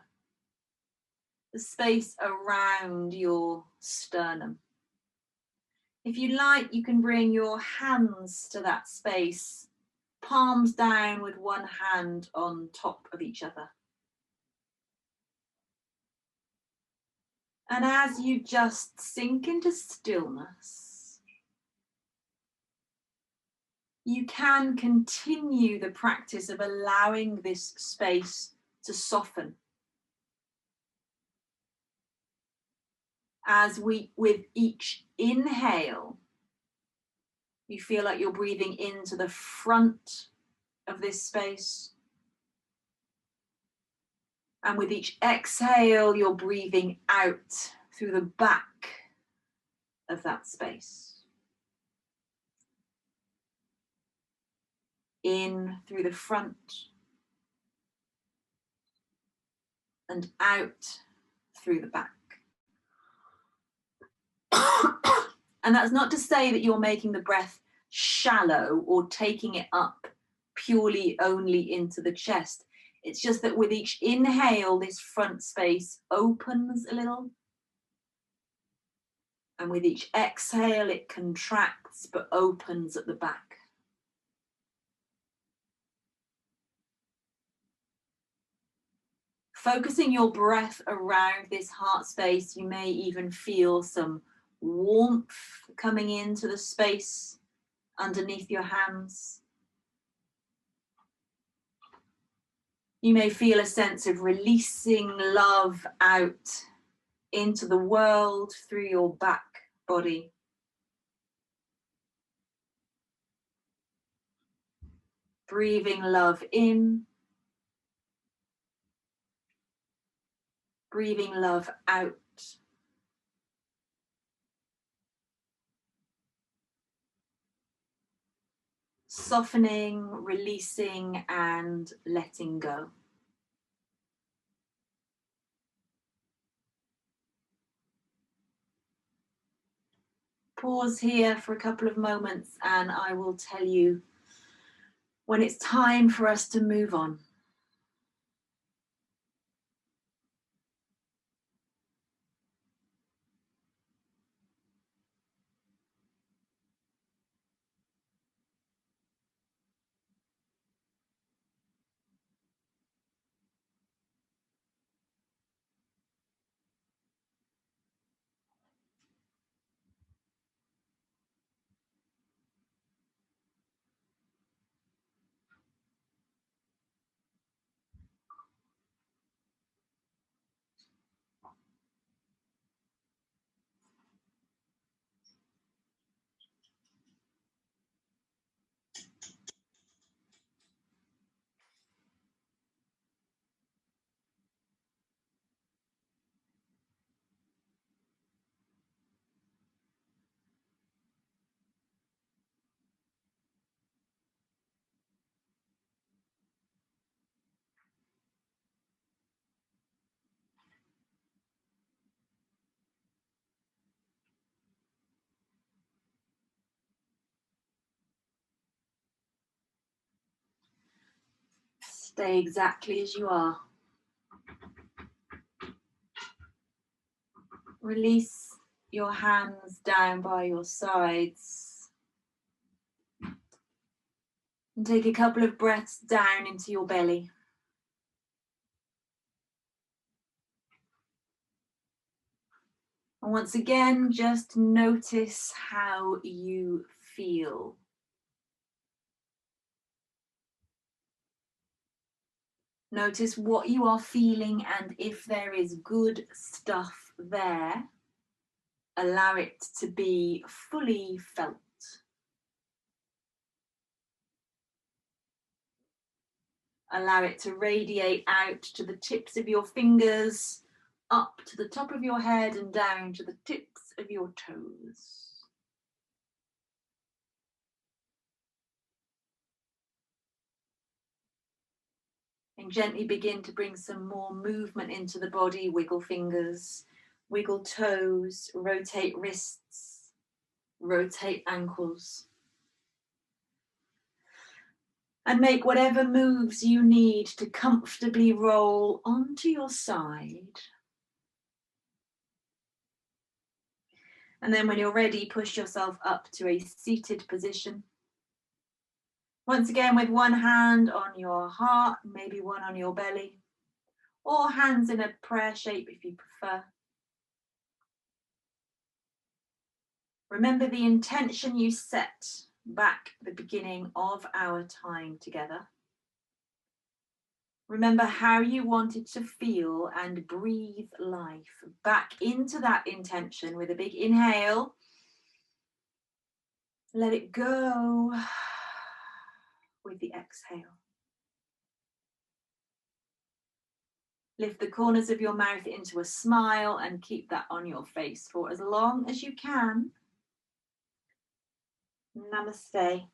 the space around your sternum. If you like, you can bring your hands to that space, palms down with one hand on top of each other. And as you just sink into stillness, you can continue the practice of allowing this space to soften. As with each inhale, you feel like you're breathing into the front of this space. And with each exhale, you're breathing out through the back of that space. In through the front and out through the back. And that's not to say that you're making the breath shallow or taking it up purely only into the chest. It's just that with each inhale, this front space opens a little. And with each exhale, it contracts but opens at the back. Focusing your breath around this heart space, you may even feel some warmth coming into the space underneath your hands. You may feel a sense of releasing love out into the world through your back body. Breathing love in. Breathing love out. Softening, releasing, and letting go. Pause here for a couple of moments and I will tell you when it's time for us to move on. Stay exactly as you are. Release your hands down by your sides. And take a couple of breaths down into your belly. And once again, just notice how you feel. Notice what you are feeling, and if there is good stuff there, allow it to be fully felt. Allow it to radiate out to the tips of your fingers, up to the top of your head and down to the tips of your toes. And gently begin to bring some more movement into the body. Wiggle fingers, wiggle toes, rotate wrists, rotate ankles. And make whatever moves you need to comfortably roll onto your side. And then when you're ready, push yourself up to a seated position. Once again, with one hand on your heart, maybe one on your belly, or hands in a prayer shape if you prefer. Remember the intention you set back at the beginning of our time together. Remember how you wanted to feel and breathe life back into that intention with a big inhale. Let it go with the exhale. Lift the corners of your mouth into a smile and keep that on your face for as long as you can. Namaste.